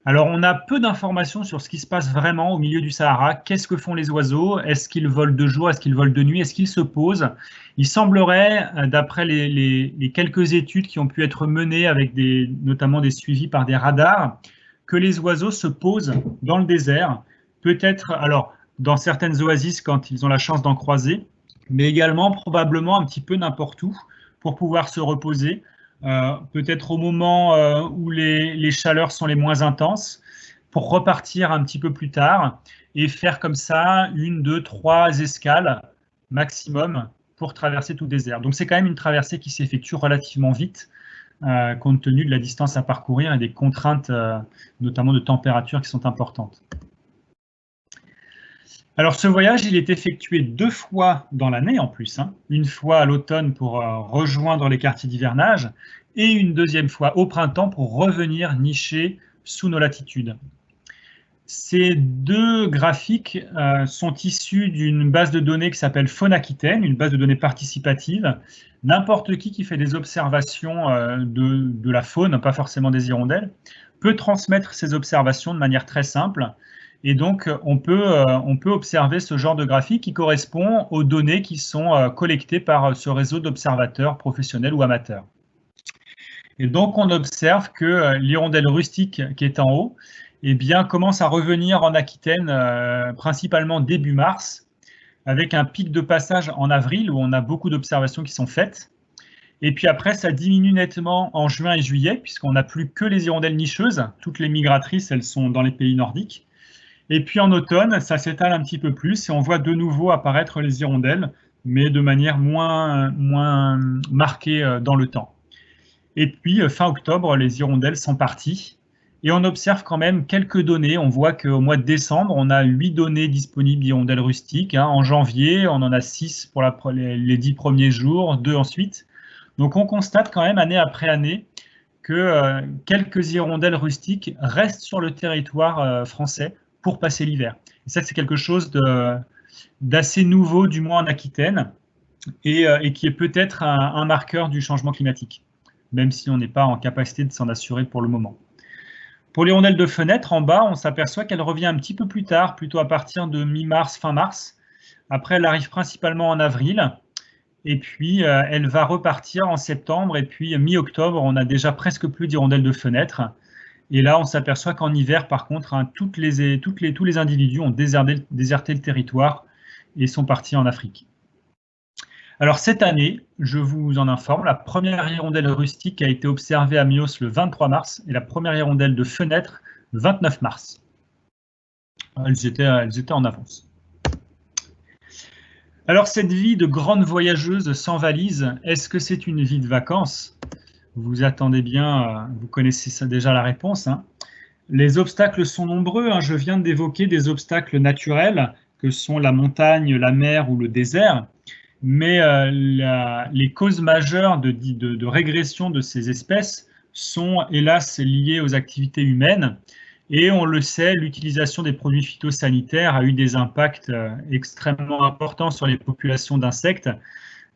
Alors, on a peu d'informations sur ce qui se passe vraiment au milieu du Sahara. Qu'est-ce que font les oiseaux? Est-ce qu'ils volent de jour? Est-ce qu'ils volent de nuit? Est-ce qu'ils se posent? Il semblerait, d'après les quelques études qui ont pu être menées avec notamment des suivis par des radars, que les oiseaux se posent dans le désert, peut-être alors dans certaines oasis quand ils ont la chance d'en croiser, mais également probablement un petit peu n'importe où pour pouvoir se reposer. Peut-être au moment où les chaleurs sont les moins intenses, pour repartir un petit peu plus tard et faire comme ça 1, 2, 3 escales maximum pour traverser tout le désert. Donc c'est quand même une traversée qui s'effectue relativement vite, compte tenu de la distance à parcourir et des contraintes, notamment de température, qui sont importantes. Alors ce voyage, il est effectué 2 fois dans l'année en plus, hein. Une fois à l'automne pour rejoindre les quartiers d'hivernage et une deuxième fois au printemps pour revenir nicher sous nos latitudes. Ces 2 graphiques sont issus d'une base de données qui s'appelle Faune Aquitaine, une base de données participative. N'importe qui fait des observations de la faune, pas forcément des hirondelles, peut transmettre ces observations de manière très simple. Et donc, on peut observer ce genre de graphique qui correspond aux données qui sont collectées par ce réseau d'observateurs professionnels ou amateurs. Et donc, on observe que l'hirondelle rustique qui est en haut, eh bien, commence à revenir en Aquitaine, principalement début mars, avec un pic de passage en avril où on a beaucoup d'observations qui sont faites. Et puis après, ça diminue nettement en juin et juillet, puisqu'on n'a plus que les hirondelles nicheuses. Toutes les migratrices, elles sont dans les pays nordiques. Et puis en automne, ça s'étale un petit peu plus et on voit de nouveau apparaître les hirondelles, mais de manière moins marquée dans le temps. Et puis fin octobre, les hirondelles sont parties et on observe quand même quelques données. On voit qu'au mois de décembre, on a 8 données disponibles d'hirondelles rustiques. En janvier, on en a 6 pour les 10 premiers jours, 2 ensuite. Donc on constate quand même année après année que quelques hirondelles rustiques restent sur le territoire français pour passer l'hiver. Et ça, c'est quelque chose d'assez nouveau, du moins en Aquitaine, et qui est peut-être un marqueur du changement climatique, même si on n'est pas en capacité de s'en assurer pour le moment. Pour l'hirondelle de fenêtre, en bas, on s'aperçoit qu'elle revient un petit peu plus tard, plutôt à partir de mi-mars, fin mars. Après, elle arrive principalement en avril, et puis elle va repartir en septembre, et puis mi-octobre, on a déjà presque plus d'hirondelles de fenêtre. Et là, on s'aperçoit qu'en hiver, par contre, tous les individus ont déserté le territoire et sont partis en Afrique. Alors cette année, je vous en informe, la première hirondelle rustique a été observée à Mios le 23 mars et la première hirondelle de fenêtre le 29 mars. Elles étaient en avance. Alors cette vie de grande voyageuse sans valise, est-ce que c'est une vie de vacances ? Vous attendez bien, vous connaissez ça déjà la réponse, hein. Les obstacles sont nombreux, hein. Je viens d'évoquer des obstacles naturels que sont la montagne, la mer ou le désert, mais les causes majeures de régression de ces espèces sont hélas liées aux activités humaines. Et on le sait, l'utilisation des produits phytosanitaires a eu des impacts extrêmement importants sur les populations d'insectes.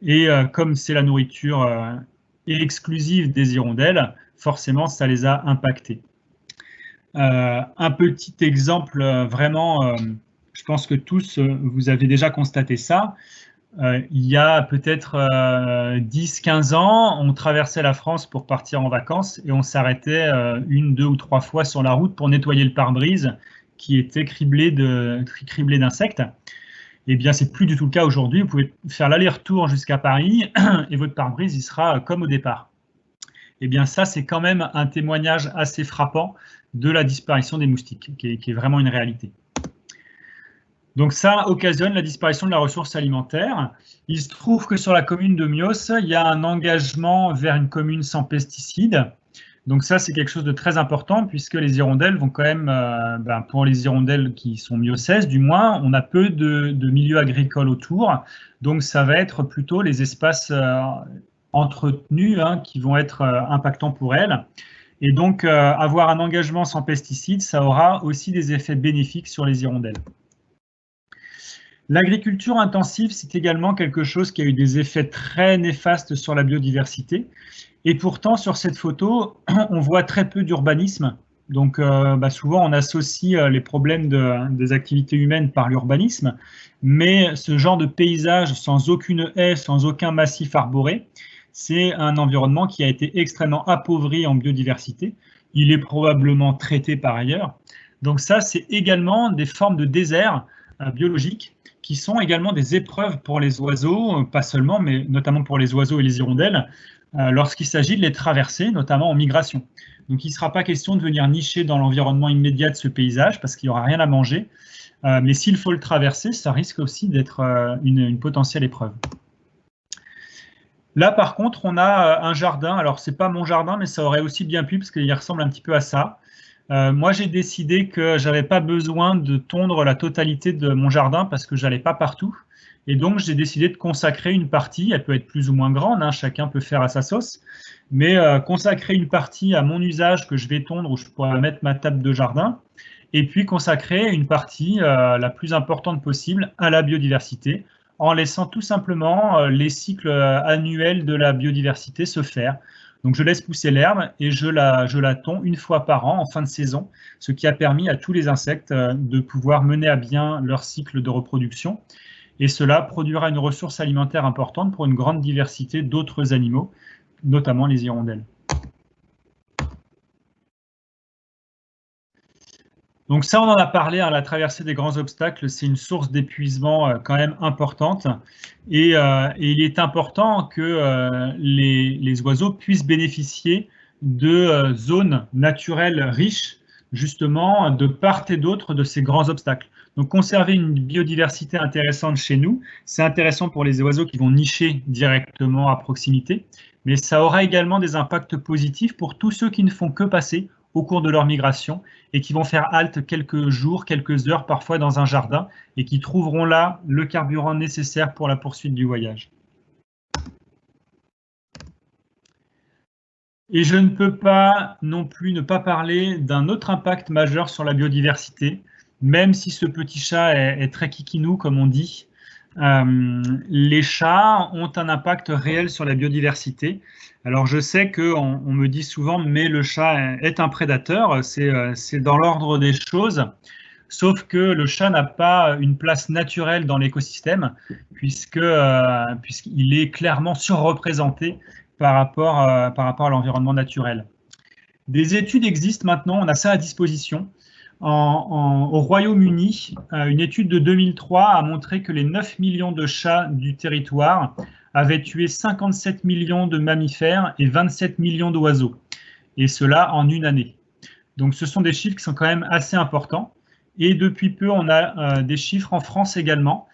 Et comme c'est la nourriture exclusive des hirondelles, forcément, ça les a impactés. Un petit exemple, vraiment, je pense que tous, vous avez déjà constaté ça. Il y a peut-être 10-15 ans, on traversait la France pour partir en vacances et on s'arrêtait 1, 2 ou 3 fois sur la route pour nettoyer le pare-brise qui était criblé d'insectes. Eh bien, c'est plus du tout le cas aujourd'hui. Vous pouvez faire l'aller-retour jusqu'à Paris et votre pare-brise, il sera comme au départ. Eh bien, ça, c'est quand même un témoignage assez frappant de la disparition des moustiques, qui est vraiment une réalité. Donc ça occasionne la disparition de la ressource alimentaire. Il se trouve que sur la commune de Mios, il y a un engagement vers une commune sans pesticides. Donc ça, c'est quelque chose de très important puisque les hirondelles vont quand même, pour les hirondelles qui sont miocèses du moins, on a peu de milieux agricoles autour. Donc ça va être plutôt les espaces entretenus qui vont être impactants pour elles. Et donc avoir un engagement sans pesticides, ça aura aussi des effets bénéfiques sur les hirondelles. L'agriculture intensive, c'est également quelque chose qui a eu des effets très néfastes sur la biodiversité. Et pourtant, sur cette photo, on voit très peu d'urbanisme Donc souvent on associe les problèmes des activités humaines par l'urbanisme, mais ce genre de paysage sans aucune haie, sans aucun massif arboré, c'est un environnement qui a été extrêmement appauvri en biodiversité. Il est probablement traité par ailleurs. Donc ça, c'est également des formes de désert biologique qui sont également des épreuves pour les oiseaux, pas seulement, mais notamment pour les oiseaux et les hirondelles, lorsqu'il s'agit de les traverser, notamment en migration. Donc il ne sera pas question de venir nicher dans l'environnement immédiat de ce paysage parce qu'il n'y aura rien à manger. Mais s'il faut le traverser, ça risque aussi d'être une potentielle épreuve. Là, par contre, on a un jardin. Alors, ce n'est pas mon jardin, mais ça aurait aussi bien pu parce qu'il ressemble un petit peu à ça. Moi, j'ai décidé que je n'avais pas besoin de tondre la totalité de mon jardin parce que je n'allais pas partout. Et donc, j'ai décidé de consacrer une partie, elle peut être plus ou moins grande, hein, chacun peut faire à sa sauce, mais consacrer une partie à mon usage que je vais tondre où je pourrais mettre ma table de jardin, et puis consacrer une partie la plus importante possible à la biodiversité, en laissant tout simplement les cycles annuels de la biodiversité se faire. Donc je laisse pousser l'herbe et je la tonds une fois par an en fin de saison, ce qui a permis à tous les insectes de pouvoir mener à bien leur cycle de reproduction. Et cela produira une ressource alimentaire importante pour une grande diversité d'autres animaux, notamment les hirondelles. Donc ça, on en a parlé, hein, la traversée des grands obstacles, c'est une source d'épuisement quand même importante. Et il est important que les oiseaux puissent bénéficier de zones naturelles riches, justement, de part et d'autre de ces grands obstacles. Donc conserver une biodiversité intéressante chez nous, c'est intéressant pour les oiseaux qui vont nicher directement à proximité, mais ça aura également des impacts positifs pour tous ceux qui ne font que passer au cours de leur migration et qui vont faire halte quelques jours, quelques heures parfois dans un jardin et qui trouveront là le carburant nécessaire pour la poursuite du voyage. Et je ne peux pas non plus ne pas parler d'un autre impact majeur sur la biodiversité, même si ce petit chat est très kikinou, comme on dit. Les chats ont un impact réel sur la biodiversité. Alors je sais qu'on me dit souvent, mais le chat est un prédateur, c'est dans l'ordre des choses, sauf que le chat n'a pas une place naturelle dans l'écosystème, puisqu'il est clairement surreprésenté par rapport à l'environnement naturel. Des études existent maintenant, on a ça à disposition. Au Royaume-Uni, une étude de 2003 a montré que les 9 millions de chats du territoire avaient tué 57 millions de mammifères et 27 millions d'oiseaux, et cela en une année. Donc ce sont des chiffres qui sont quand même assez importants, et depuis peu on a des chiffres en France également,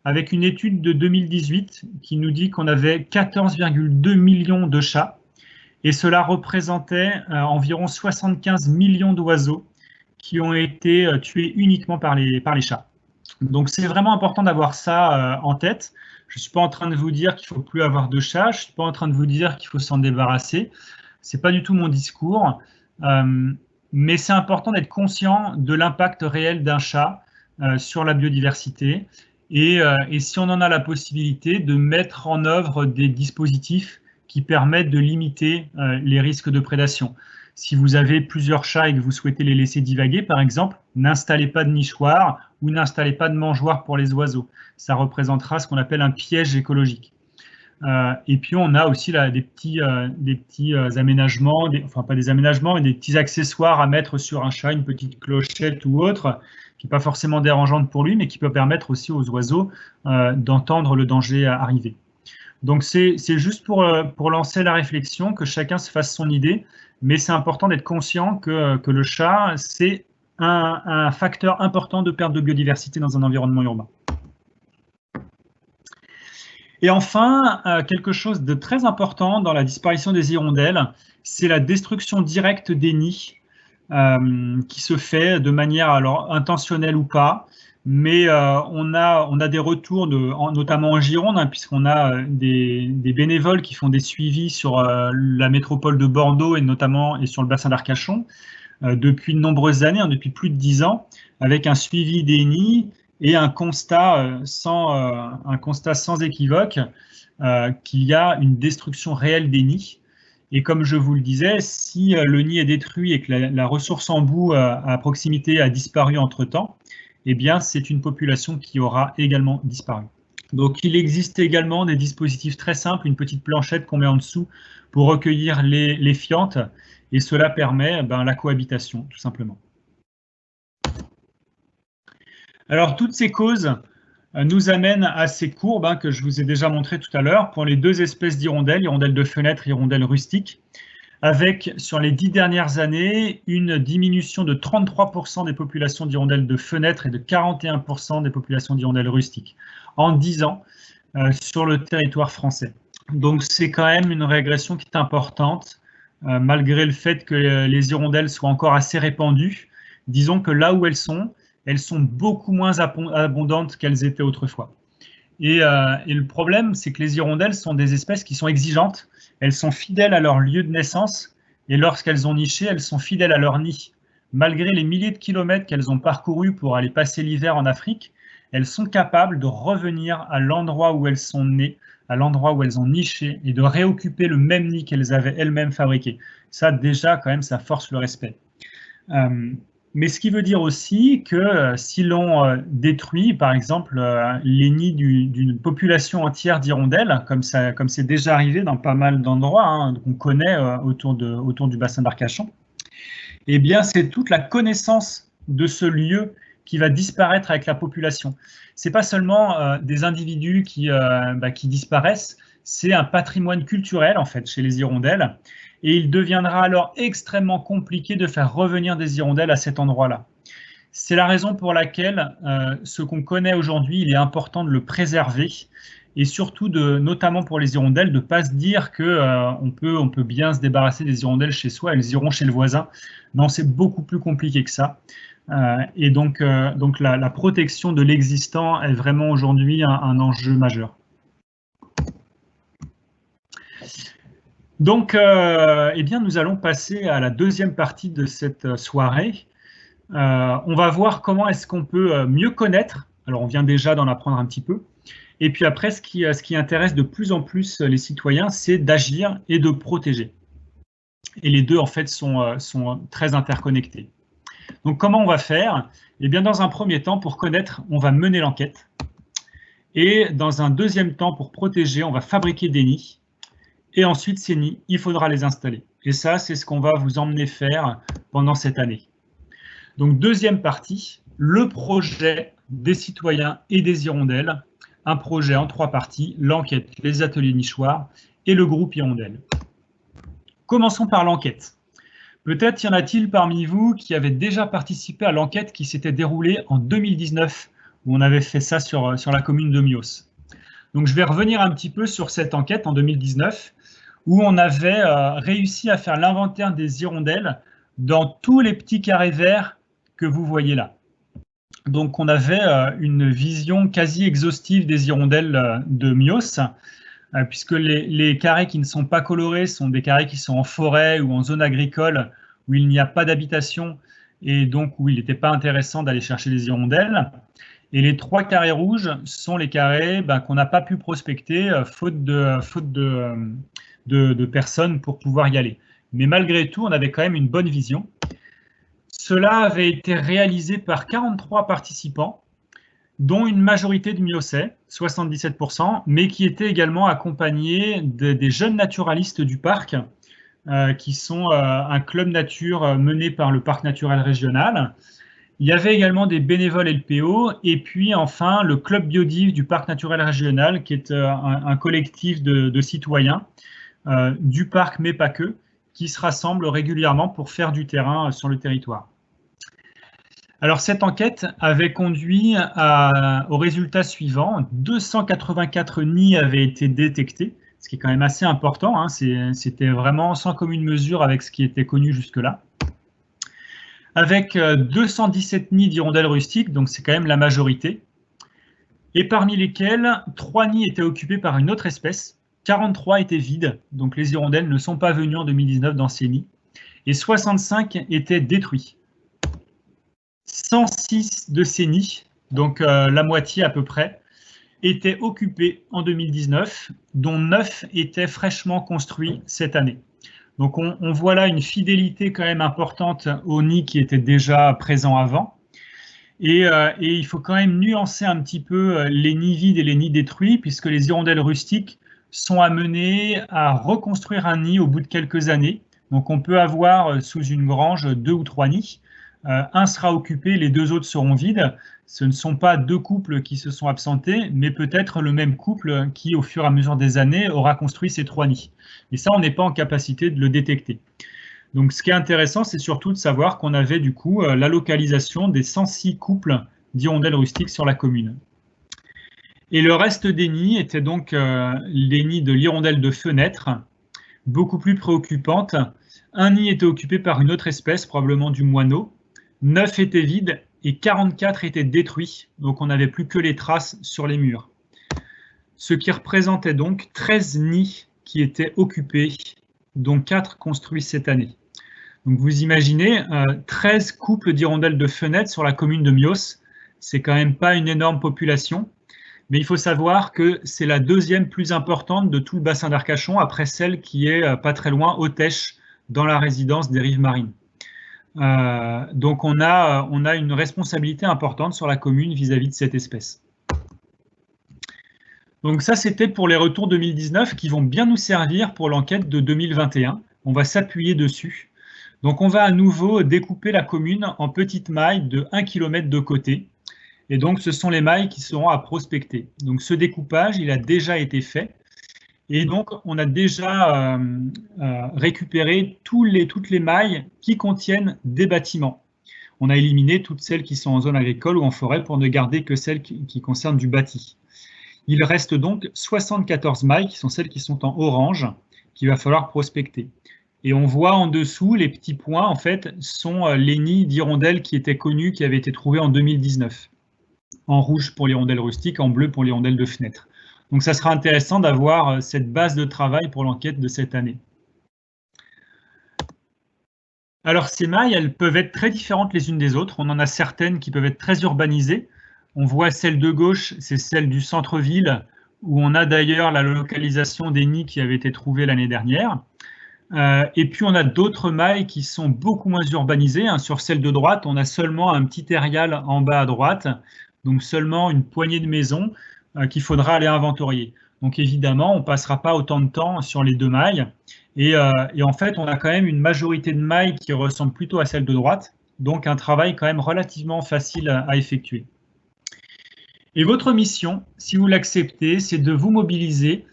avec une étude de 2018 qui nous dit qu'on avait 14,2 millions de chats, et cela représentait environ 75 millions d'oiseaux qui ont été tués uniquement par les chats. Donc c'est vraiment important d'avoir ça en tête. Je ne suis pas en train de vous dire qu'il ne faut plus avoir de chats, je ne suis pas en train de vous dire qu'il faut s'en débarrasser. Ce n'est pas du tout mon discours, mais c'est important d'être conscient de l'impact réel d'un chat sur la biodiversité et si on en a la possibilité, de mettre en œuvre des dispositifs qui permettent de limiter les risques de prédation. Si vous avez plusieurs chats et que vous souhaitez les laisser divaguer, par exemple, n'installez pas de nichoir ou n'installez pas de mangeoire pour les oiseaux. Ça représentera ce qu'on appelle un piège écologique. Et puis on a aussi là, des petits aménagements, enfin pas des aménagements, mais des petits accessoires à mettre sur un chat, une petite clochette ou autre, qui n'est pas forcément dérangeante pour lui, mais qui peut permettre aussi aux oiseaux d'entendre le danger arriver. Donc c'est juste pour lancer la réflexion, que chacun se fasse son idée, mais c'est important d'être conscient que le chat, c'est un facteur important de perte de biodiversité dans un environnement urbain. Et enfin, quelque chose de très important dans la disparition des hirondelles, c'est la destruction directe des nids qui se fait de manière alors intentionnelle ou pas. Mais on a des retours, notamment en Gironde, hein, puisqu'on a des bénévoles qui font des suivis sur la métropole de Bordeaux et sur le bassin d'Arcachon depuis de nombreuses années, hein, depuis plus de 10 ans, avec un suivi des nids et un constat sans équivoque qu'il y a une destruction réelle des nids. Et comme je vous le disais, si le nid est détruit et que la ressource en boue à proximité a disparu entre-temps, eh bien, c'est une population qui aura également disparu. Donc, il existe également des dispositifs très simples, une petite planchette qu'on met en dessous pour recueillir les fientes, et cela permet la cohabitation, tout simplement. Alors, toutes ces causes nous amènent à ces courbes que je vous ai déjà montrées tout à l'heure pour les deux espèces d'hirondelles, hirondelles de fenêtre et hirondelles rustiques, avec, sur les 10 dernières années, une diminution de 33% des populations d'hirondelles de fenêtre et de 41% des populations d'hirondelles rustiques en 10 ans sur le territoire français. Donc c'est quand même une régression qui est importante, malgré le fait que les hirondelles soient encore assez répandues. Disons que là où elles sont beaucoup moins abondantes qu'elles étaient autrefois. Et le problème, c'est que les hirondelles sont des espèces qui sont exigeantes. Elles sont fidèles à leur lieu de naissance et lorsqu'elles ont niché, elles sont fidèles à leur nid. Malgré les milliers de kilomètres qu'elles ont parcourus pour aller passer l'hiver en Afrique, elles sont capables de revenir à l'endroit où elles sont nées, à l'endroit où elles ont niché et de réoccuper le même nid qu'elles avaient elles-mêmes fabriqué. Ça, déjà, quand même, ça force le respect. Mais ce qui veut dire aussi que si l'on détruit, par exemple, les nids d'une population entière d'hirondelles, comme c'est déjà arrivé dans pas mal d'endroits qu'on connaît autour du bassin d'Arcachon, eh bien, c'est toute la connaissance de ce lieu qui va disparaître avec la population. Ce n'est pas seulement des individus qui disparaissent, c'est un patrimoine culturel, en fait, chez les hirondelles. Et il deviendra alors extrêmement compliqué de faire revenir des hirondelles à cet endroit-là. C'est la raison pour laquelle ce qu'on connaît aujourd'hui, il est important de le préserver et surtout, notamment pour les hirondelles, de ne pas se dire qu'on peut bien se débarrasser des hirondelles chez soi, elles iront chez le voisin. Non, c'est beaucoup plus compliqué que ça. Et donc la protection de l'existant est vraiment aujourd'hui un enjeu majeur. Donc, eh bien, nous allons passer à la deuxième partie de cette soirée. On va voir comment est-ce qu'on peut mieux connaître. Alors, on vient déjà d'en apprendre un petit peu. Et puis après, ce qui intéresse de plus en plus les citoyens, c'est d'agir et de protéger. Et les deux, en fait, sont très interconnectés. Donc, comment on va faire? Eh bien, dans un premier temps, pour connaître, on va mener l'enquête. Et dans un deuxième temps, pour protéger, on va fabriquer des nids. Et ensuite, ces nids, il faudra les installer. Et ça, c'est ce qu'on va vous emmener faire pendant cette année. Donc, deuxième partie, le projet des citoyens et des hirondelles. Un projet en 3 parties, l'enquête, les ateliers nichoirs et le groupe hirondelle. Commençons par l'enquête. Peut-être y en a-t-il parmi vous qui avaient déjà participé à l'enquête qui s'était déroulée en 2019, où on avait fait ça sur la commune de Mios. Donc, je vais revenir un petit peu sur cette enquête en 2019, où on avait réussi à faire l'inventaire des hirondelles dans tous les petits carrés verts que vous voyez là. Donc, on avait une vision quasi exhaustive des hirondelles de Mios, puisque les carrés qui ne sont pas colorés sont des carrés qui sont en forêt ou en zone agricole, où il n'y a pas d'habitation, et donc où il n'était pas intéressant d'aller chercher les hirondelles. Et les 3 carrés rouges sont les carrés qu'on n'a pas pu prospecter, faute de personnes pour pouvoir y aller. Mais malgré tout, on avait quand même une bonne vision. Cela avait été réalisé par 43 participants, dont une majorité de Miosais, 77%, mais qui étaient également accompagnés des jeunes naturalistes du parc, qui sont un club nature mené par le parc naturel régional. Il y avait également des bénévoles LPO et puis enfin le club biodive du parc naturel régional, qui est un collectif de citoyens du parc, mais pas que, qui se rassemblent régulièrement pour faire du terrain sur le territoire. Alors, cette enquête avait conduit au résultat suivant. 284 nids avaient été détectés, ce qui est quand même assez important. Hein. C'était vraiment sans commune mesure avec ce qui était connu jusque-là. Avec 217 nids d'hirondelles rustiques, donc c'est quand même la majorité. Et parmi lesquels, 3 nids étaient occupés par une autre espèce, 43 étaient vides, donc les hirondelles ne sont pas venues en 2019 dans ces nids, et 65 étaient détruits. 106 de ces nids, donc la moitié à peu près, étaient occupés en 2019, dont 9 étaient fraîchement construits cette année. Donc on voit là une fidélité quand même importante aux nids qui étaient déjà présents avant. Et il faut quand même nuancer un petit peu les nids vides et les nids détruits, puisque les hirondelles rustiques sont amenées à reconstruire un nid au bout de quelques années. Donc on peut avoir sous une grange 2 ou 3 nids. Un sera occupé, les 2 autres seront vides. Ce ne sont pas 2 couples qui se sont absentés, mais peut-être le même couple qui, au fur et à mesure des années, aura construit ces 3 nids. Et ça, on n'est pas en capacité de le détecter. Donc, ce qui est intéressant, c'est surtout de savoir qu'on avait du coup la localisation des 106 couples d'hirondelles rustiques sur la commune. Et le reste des nids étaient donc les nids de l'hirondelle de fenêtre, beaucoup plus préoccupante. Un nid était occupé par une autre espèce, probablement du moineau. 9 étaient vides et 44 étaient détruits. Donc, on n'avait plus que les traces sur les murs. Ce qui représentait donc 13 nids qui étaient occupés, dont 4 construits cette année. Donc vous imaginez 13 couples d'hirondelles de fenêtre sur la commune de Mios, c'est quand même pas une énorme population, mais il faut savoir que c'est la deuxième plus importante de tout le bassin d'Arcachon, après celle qui est pas très loin, Autèche, dans la résidence des rives marines. Donc on a une responsabilité importante sur la commune vis-à-vis de cette espèce. Donc ça, c'était pour les retours 2019 qui vont bien nous servir pour l'enquête de 2021. On va s'appuyer dessus. Donc on va à nouveau découper la commune en petites mailles de 1 km de côté. Et donc ce sont les mailles qui seront à prospecter. Donc ce découpage, il a déjà été fait. Et donc on a déjà récupéré toutes les mailles qui contiennent des bâtiments. On a éliminé toutes celles qui sont en zone agricole ou en forêt pour ne garder que celles qui concernent du bâti. Il reste donc 74 mailles qui sont celles qui sont en orange qu'il va falloir prospecter. Et on voit en dessous, les petits points, en fait, sont les nids d'hirondelles qui étaient connus, qui avaient été trouvés en 2019. En rouge pour l'hirondelle rustique, en bleu pour l'hirondelle de fenêtre. Donc ça sera intéressant d'avoir cette base de travail pour l'enquête de cette année. Alors ces mailles, elles peuvent être très différentes les unes des autres. On en a certaines qui peuvent être très urbanisées. On voit celle de gauche, c'est celle du centre-ville, où on a d'ailleurs la localisation des nids qui avaient été trouvés l'année dernière. Et puis on a d'autres mailles qui sont beaucoup moins urbanisées. Sur celle de droite, on a seulement un petit aérial en bas à droite, donc seulement une poignée de maisons qu'il faudra aller inventorier. Donc évidemment, on ne passera pas autant de temps sur les 2 mailles. Et en fait, on a quand même une majorité de mailles qui ressemblent plutôt à celle de droite, donc un travail quand même relativement facile à effectuer. Et votre mission, si vous l'acceptez, c'est de vous mobiliser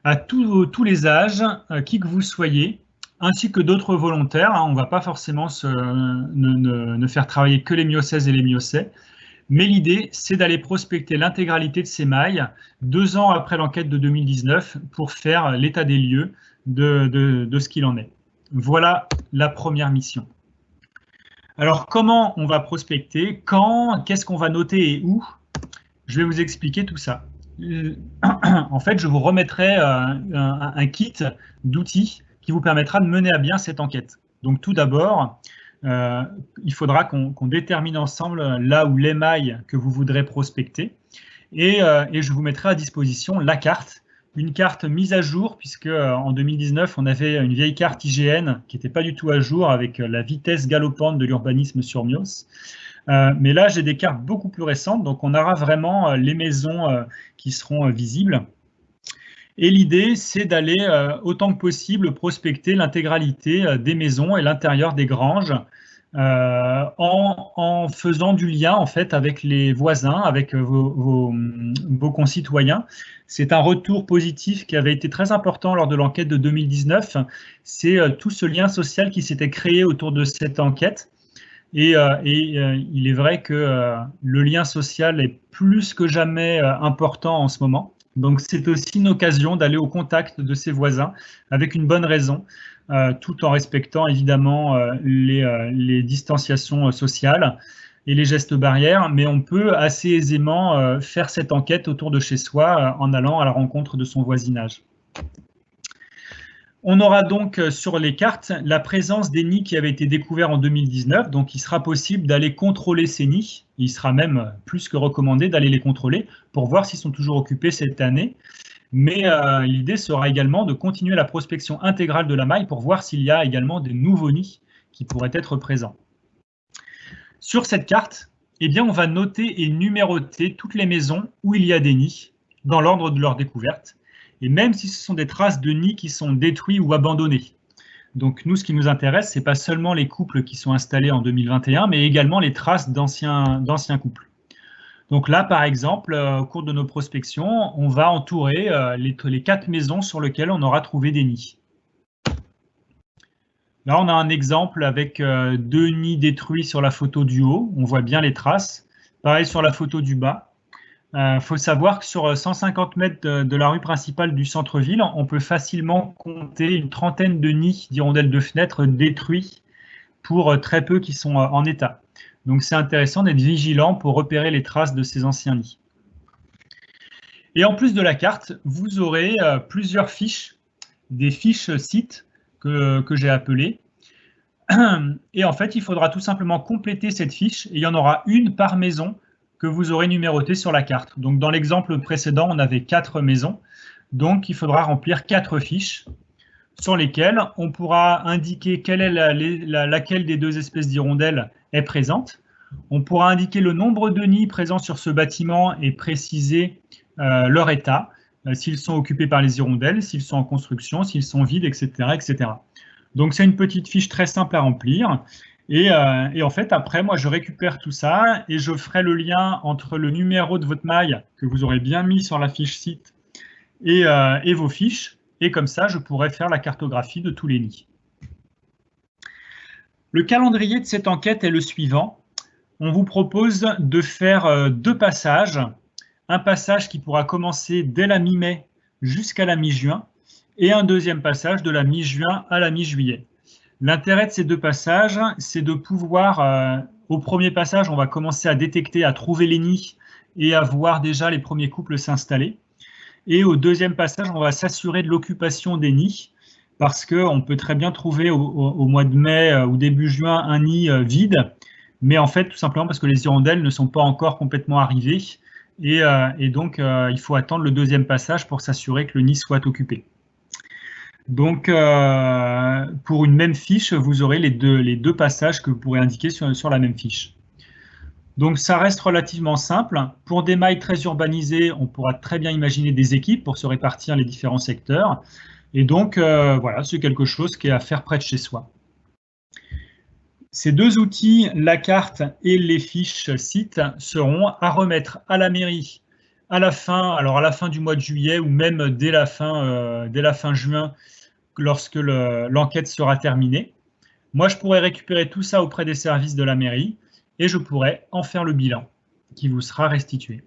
à tous les âges, qui que vous soyez, ainsi que d'autres volontaires. On ne va pas forcément ne faire travailler que les Miocèses et les Miocais, mais l'idée, c'est d'aller prospecter l'intégralité de ces mailles 2 ans après l'enquête de 2019 pour faire l'état des lieux de ce qu'il en est. Voilà la première mission. Alors, comment on va prospecter? Quand? Qu'est-ce qu'on va noter et où? Je vais vous expliquer tout ça. En fait, je vous remettrai un kit d'outils qui vous permettra de mener à bien cette enquête. Donc tout d'abord, il faudra qu'on détermine ensemble là où les mailles que vous voudrez prospecter. Et je vous mettrai à disposition la carte, une carte mise à jour, puisque en 2019, on avait une vieille carte IGN qui n'était pas du tout à jour avec la vitesse galopante de l'urbanisme sur Mios. Mais là, j'ai des cartes beaucoup plus récentes, donc on aura vraiment les maisons qui seront visibles. Et l'idée, c'est d'aller autant que possible prospecter l'intégralité des maisons et l'intérieur des granges en faisant du lien en fait avec les voisins, avec vos concitoyens. C'est un retour positif qui avait été très important lors de l'enquête de 2019. C'est tout ce lien social qui s'était créé autour de cette enquête. Et il est vrai que le lien social est plus que jamais important en ce moment. Donc c'est aussi une occasion d'aller au contact de ses voisins avec une bonne raison, tout en respectant évidemment les distanciations sociales et les gestes barrières, mais on peut assez aisément faire cette enquête autour de chez soi en allant à la rencontre de son voisinage. On aura donc sur les cartes la présence des nids qui avaient été découverts en 2019, donc il sera possible d'aller contrôler ces nids. Il sera même plus que recommandé d'aller les contrôler pour voir s'ils sont toujours occupés cette année. Mais l'idée sera également de continuer la prospection intégrale de la maille pour voir s'il y a également des nouveaux nids qui pourraient être présents. Sur cette carte, eh bien, on va noter et numéroter toutes les maisons où il y a des nids dans l'ordre de leur découverte, et même si ce sont des traces de nids qui sont détruits ou abandonnés. Donc nous, ce qui nous intéresse, ce n'est pas seulement les couples qui sont installés en 2021, mais également les traces d'anciens couples. Donc là, par exemple, au cours de nos prospections, on va entourer les 4 maisons sur lesquelles on aura trouvé des nids. Là, on a un exemple avec 2 nids détruits sur la photo du haut. On voit bien les traces. Pareil sur la photo du bas. Il faut savoir que sur 150 mètres de la rue principale du centre-ville, on peut facilement compter une trentaine de nids d'hirondelles de fenêtres détruits pour très peu qui sont en état. Donc c'est intéressant d'être vigilant pour repérer les traces de ces anciens nids. Et en plus de la carte, vous aurez plusieurs fiches, des fiches sites que j'ai appelées. Et en fait, il faudra tout simplement compléter cette fiche, et il y en aura une par maison que vous aurez numérotée sur la carte. Donc dans l'exemple précédent, on avait 4 maisons, donc il faudra remplir 4 fiches sur lesquelles on pourra indiquer quelle est laquelle des 2 espèces d'hirondelles est présente. On pourra indiquer le nombre de nids présents sur ce bâtiment et préciser leur état, s'ils sont occupés par les hirondelles, s'ils sont en construction, s'ils sont vides, etc. etc. Donc c'est une petite fiche très simple à remplir. Et en fait, après, moi, je récupère tout ça et je ferai le lien entre le numéro de votre maille que vous aurez bien mis sur la fiche site et vos fiches. Et comme ça, je pourrai faire la cartographie de tous les nids. Le calendrier de cette enquête est le suivant. On vous propose de faire 2 passages. Un passage qui pourra commencer dès la mi-mai jusqu'à la mi-juin et un deuxième passage de la mi-juin à la mi-juillet. L'intérêt de ces 2 passages, c'est de pouvoir, au premier passage, on va commencer à détecter, à trouver les nids et à voir déjà les premiers couples s'installer. Et au deuxième passage, on va s'assurer de l'occupation des nids parce qu'on peut très bien trouver au mois de mai ou début juin un nid vide, mais en fait, tout simplement parce que les hirondelles ne sont pas encore complètement arrivées et donc il faut attendre le deuxième passage pour s'assurer que le nid soit occupé. Donc, pour une même fiche, vous aurez les deux passages que vous pourrez indiquer sur la même fiche. Donc, ça reste relativement simple. Pour des mailles très urbanisées, on pourra très bien imaginer des équipes pour se répartir les différents secteurs. Et donc, voilà, c'est quelque chose qui est à faire près de chez soi. Ces 2 outils, la carte et les fiches sites, seront à remettre à la mairie à la fin du mois de juillet ou même dès la fin juin, lorsque l'enquête sera terminée. Moi, je pourrais récupérer tout ça auprès des services de la mairie et je pourrais en faire le bilan qui vous sera restitué.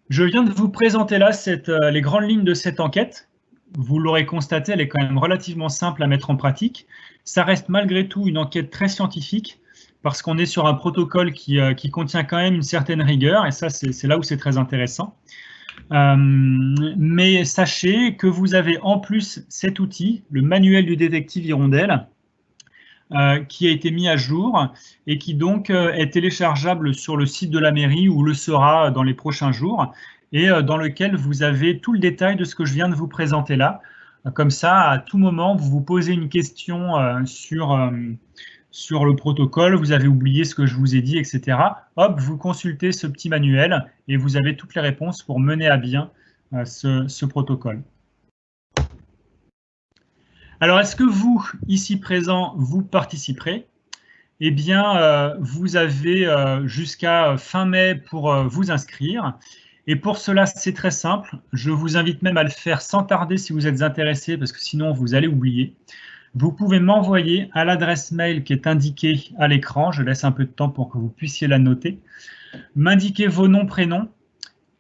Je viens de vous présenter là les grandes lignes de cette enquête. Vous l'aurez constaté, elle est quand même relativement simple à mettre en pratique. Ça reste malgré tout une enquête très scientifique parce qu'on est sur un protocole qui contient quand même une certaine rigueur et ça, c'est là où c'est très intéressant. Mais sachez que vous avez en plus cet outil, le manuel du détective hirondelle, qui a été mis à jour et qui donc est téléchargeable sur le site de la mairie ou le sera dans les prochains jours et dans lequel vous avez tout le détail de ce que je viens de vous présenter là. Comme ça, à tout moment, vous vous posez une question sur le protocole, vous avez oublié ce que je vous ai dit, etc. Hop, vous consultez ce petit manuel et vous avez toutes les réponses pour mener à bien ce protocole. Alors, est-ce que vous, ici présent, vous participerez? Eh bien, vous avez jusqu'à fin mai pour vous inscrire. Et pour cela, c'est très simple. Je vous invite même à le faire sans tarder si vous êtes intéressé, parce que sinon, vous allez oublier. Vous pouvez m'envoyer à l'adresse mail qui est indiquée à l'écran. Je laisse un peu de temps pour que vous puissiez la noter. M'indiquer vos noms, prénoms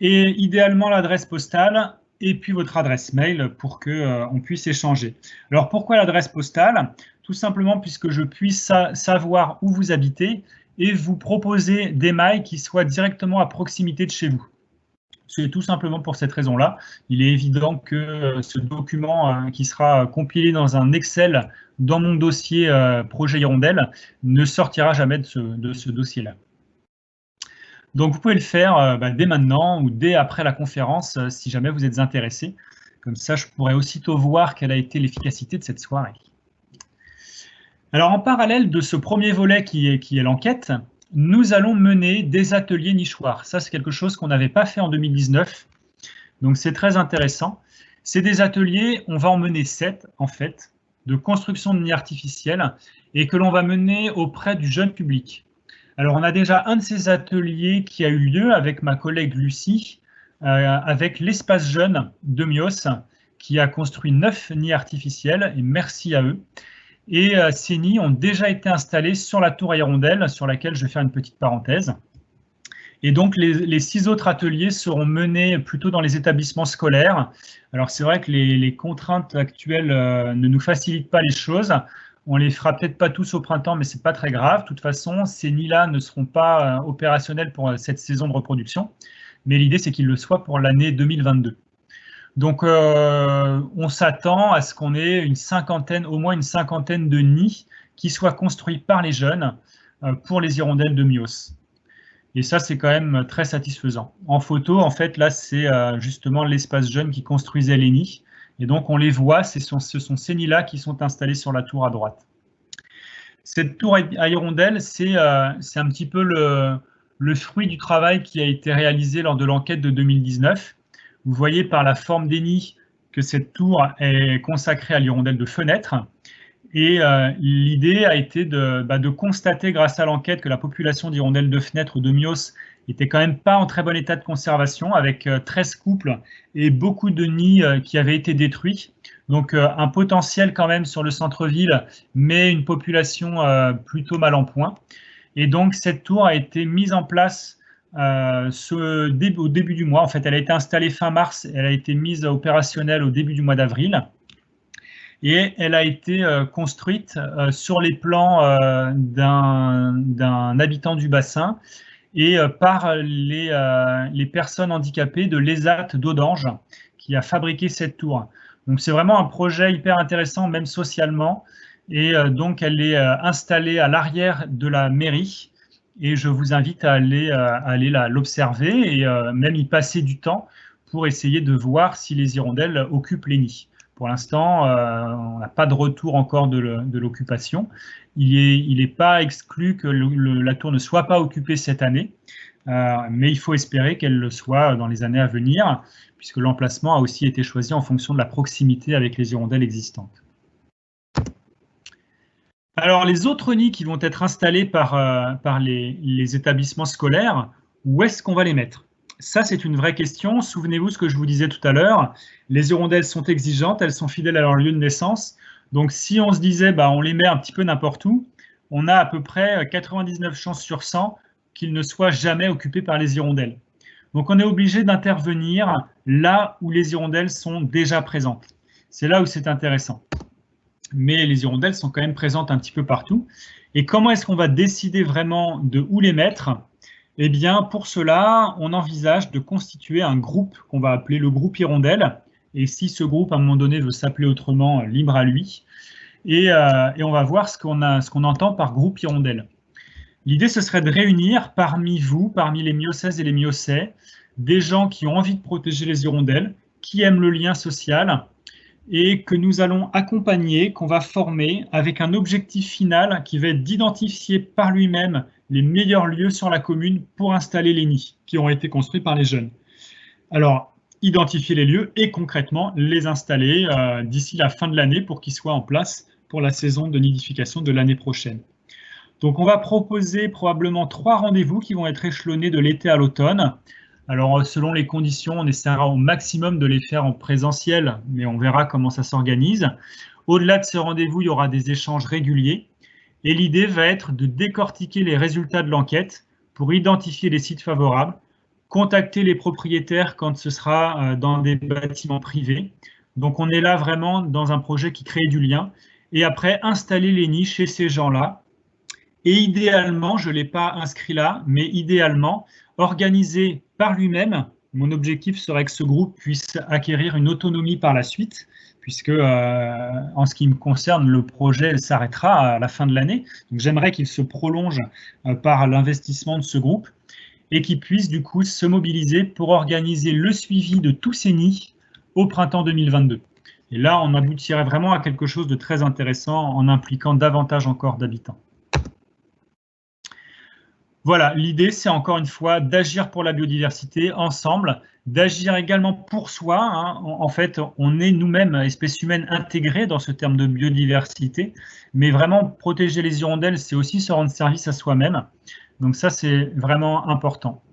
et idéalement l'adresse postale et puis votre adresse mail pour qu'on puisse échanger. Alors, pourquoi l'adresse postale? Tout simplement puisque je puisse savoir où vous habitez et vous proposer des mailles qui soient directement à proximité de chez vous. C'est tout simplement pour cette raison-là. Il est évident que ce document qui sera compilé dans un Excel dans mon dossier projet Hirondelle ne sortira jamais de ce dossier-là. Donc, vous pouvez le faire dès maintenant ou dès après la conférence, si jamais vous êtes intéressé. Comme ça, je pourrais aussitôt voir quelle a été l'efficacité de cette soirée. Alors, en parallèle de ce premier volet qui est l'enquête, nous allons mener des ateliers nichoirs. Ça, c'est quelque chose qu'on n'avait pas fait en 2019. Donc, c'est très intéressant. C'est des ateliers, on va en mener 7, en fait, de construction de nids artificiels et que l'on va mener auprès du jeune public. Alors, on a déjà un de ces ateliers qui a eu lieu avec ma collègue Lucie, avec l'espace jeune de Mios, qui a construit 9 nids artificiels, et merci à eux. Et ces nids ont déjà été installés sur la tour à hirondelles, sur laquelle je vais faire une petite parenthèse. Et donc, les 6 autres ateliers seront menés plutôt dans les établissements scolaires. Alors, c'est vrai que les contraintes actuelles ne nous facilitent pas les choses. On les fera peut-être pas tous au printemps, mais c'est pas très grave. De toute façon, ces nids-là ne seront pas opérationnels pour cette saison de reproduction. Mais l'idée, c'est qu'ils le soient pour l'année 2022. Donc, on s'attend à ce qu'on ait au moins une cinquantaine de nids qui soient construits par les jeunes pour les hirondelles de Mios. Et ça, c'est quand même très satisfaisant. En photo, en fait, là, c'est justement l'espace jeune qui construisait les nids. Et donc, on les voit, ce sont ces nids-là qui sont installés sur la tour à droite. Cette tour à hirondelles, c'est un petit peu le fruit du travail qui a été réalisé lors de l'enquête de 2019. Vous voyez par la forme des nids que cette tour est consacrée à l'hirondelle de fenêtre. Et l'idée a été de constater grâce à l'enquête que la population d'hirondelles de fenêtre de Mios était quand même pas en très bon état de conservation, avec 13 couples et beaucoup de nids qui avaient été détruits. Donc un potentiel quand même sur le centre-ville, mais une population plutôt mal en point. Et donc cette tour a été mise en place au début du mois. En fait, elle a été installée fin mars, elle a été mise opérationnelle au début du mois d'avril. Et elle a été construite sur les plans d'un habitant du bassin et par les personnes handicapées de l'ESAT d'Audange qui a fabriqué cette tour. Donc c'est vraiment un projet hyper intéressant, même socialement. Et donc elle est installée à l'arrière de la mairie. Et je vous invite à aller l'observer et même y passer du temps pour essayer de voir si les hirondelles occupent les nids. Pour l'instant, on n'a pas de retour encore de l'occupation. Il n'est pas exclu que la tour ne soit pas occupée cette année, mais il faut espérer qu'elle le soit dans les années à venir, puisque l'emplacement a aussi été choisi en fonction de la proximité avec les hirondelles existantes. Alors, les autres nids qui vont être installés par les établissements scolaires, où est-ce qu'on va les mettre ? Ça, c'est une vraie question. Souvenez-vous ce que je vous disais tout à l'heure. Les hirondelles sont exigeantes, elles sont fidèles à leur lieu de naissance. Donc, si on se disait, on les met un petit peu n'importe où, on a à peu près 99 chances sur 100 qu'ils ne soient jamais occupés par les hirondelles. Donc, on est obligé d'intervenir là où les hirondelles sont déjà présentes. C'est là où c'est intéressant. Mais les hirondelles sont quand même présentes un petit peu partout. Et comment est-ce qu'on va décider vraiment de où les mettre ? Eh bien, pour cela, on envisage de constituer un groupe qu'on va appeler le groupe Hirondelle. Et si ce groupe, à un moment donné, veut s'appeler autrement, libre à lui. Et on va voir ce qu'on entend par groupe Hirondelle. L'idée, ce serait de réunir parmi vous, parmi les Miocèses et les Miocais, des gens qui ont envie de protéger les hirondelles, qui aiment le lien social, et que nous allons accompagner, qu'on va former avec un objectif final qui va être d'identifier par lui-même les meilleurs lieux sur la commune pour installer les nids qui ont été construits par les jeunes. Alors, identifier les lieux et concrètement les installer d'ici la fin de l'année pour qu'ils soient en place pour la saison de nidification de l'année prochaine. Donc, on va proposer probablement 3 rendez-vous qui vont être échelonnés de l'été à l'automne. Alors, selon les conditions, on essaiera au maximum de les faire en présentiel, mais on verra comment ça s'organise. Au-delà de ces rendez-vous, il y aura des échanges réguliers. Et l'idée va être de décortiquer les résultats de l'enquête pour identifier les sites favorables, contacter les propriétaires quand ce sera dans des bâtiments privés. Donc, on est là vraiment dans un projet qui crée du lien. Et après, installer les nids chez ces gens-là. Et idéalement, je ne l'ai pas inscrit là, mais idéalement, organiser par lui-même. Mon objectif serait que ce groupe puisse acquérir une autonomie par la suite, puisque en ce qui me concerne, le projet s'arrêtera à la fin de l'année. Donc j'aimerais qu'il se prolonge par l'investissement de ce groupe. et qui puissent du coup se mobiliser pour organiser le suivi de tous ces nids au printemps 2022. Et là, on aboutirait vraiment à quelque chose de très intéressant en impliquant davantage encore d'habitants. Voilà, l'idée, c'est encore une fois d'agir pour la biodiversité ensemble, d'agir également pour soi. Hein. En fait, on est nous-mêmes, espèces humaines, intégrées dans ce terme de biodiversité, mais vraiment protéger les hirondelles, c'est aussi se rendre service à soi-même. Donc ça, c'est vraiment important.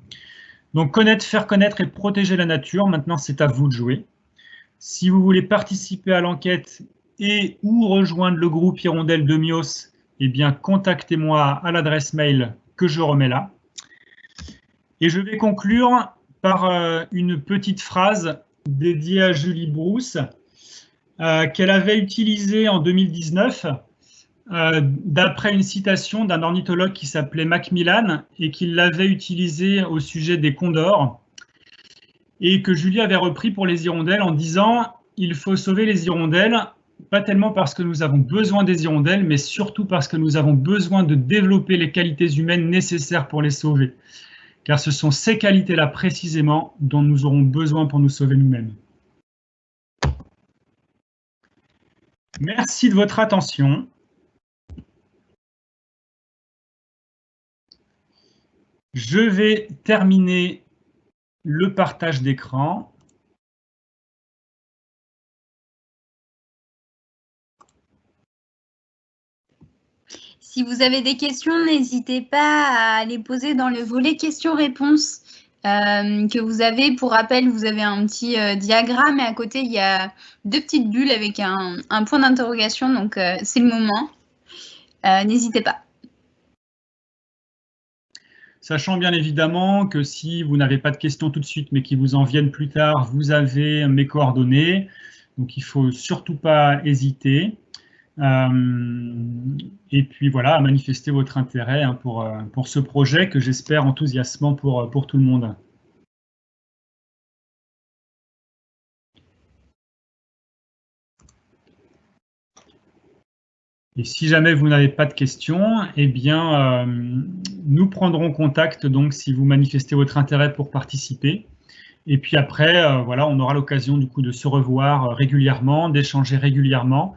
Donc connaître, faire connaître et protéger la nature, maintenant c'est à vous de jouer. Si vous voulez participer à l'enquête et ou rejoindre le groupe Hirondelle de Mios, eh bien contactez-moi à l'adresse mail que je remets là. Et je vais conclure par une petite phrase dédiée à Julie Brousse, qu'elle avait utilisée en 2019, d'après une citation d'un ornithologue qui s'appelait Macmillan et qui l'avait utilisée au sujet des condors, et que Julie avait repris pour les hirondelles en disant « Il faut sauver les hirondelles, pas tellement parce que nous avons besoin des hirondelles, mais surtout parce que nous avons besoin de développer les qualités humaines nécessaires pour les sauver. Car ce sont ces qualités-là précisément dont nous aurons besoin pour nous sauver nous-mêmes. » Merci de votre attention. Je vais terminer le partage d'écran. Si vous avez des questions, n'hésitez pas à les poser dans le volet questions-réponses que vous avez. Pour rappel, vous avez un petit diagramme et à côté, il y a 2 petites bulles avec un point d'interrogation. Donc, c'est le moment. N'hésitez pas. Sachant bien évidemment que si vous n'avez pas de questions tout de suite, mais qui vous en viennent plus tard, vous avez mes coordonnées. Donc, il ne faut surtout pas hésiter. Et puis voilà, à manifester votre intérêt hein, pour ce projet que j'espère enthousiasmant pour tout le monde. Et si jamais vous n'avez pas de questions, eh bien, nous prendrons contact donc si vous manifestez votre intérêt pour participer. Et puis après, voilà, on aura l'occasion du coup de se revoir régulièrement, d'échanger régulièrement.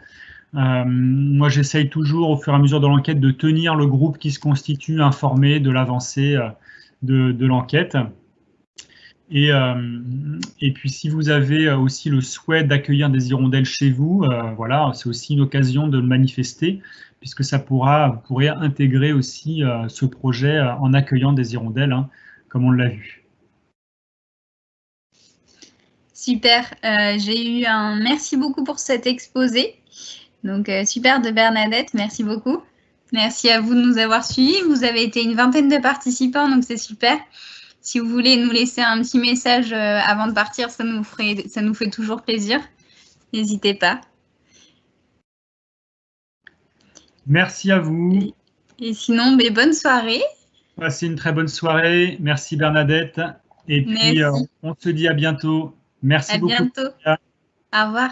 Moi, j'essaye toujours, au fur et à mesure de l'enquête, de tenir le groupe qui se constitue informé de l'avancée de l'enquête. Et puis, si vous avez aussi le souhait d'accueillir des hirondelles chez vous, voilà, c'est aussi une occasion de le manifester, puisque ça vous pourrez intégrer aussi ce projet en accueillant des hirondelles, hein, comme on l'a vu. Super, j'ai eu un merci beaucoup pour cet exposé. Donc, super de Bernadette, merci beaucoup. Merci à vous de nous avoir suivis. Vous avez été une vingtaine de participants, donc c'est super. Si vous voulez nous laisser un petit message avant de partir, ça nous fait toujours plaisir. N'hésitez pas. Merci à vous. Et sinon, bonne soirée. Passez une très bonne soirée. Merci Bernadette. Et puis, on se dit à bientôt. Merci beaucoup. À bientôt. Au revoir.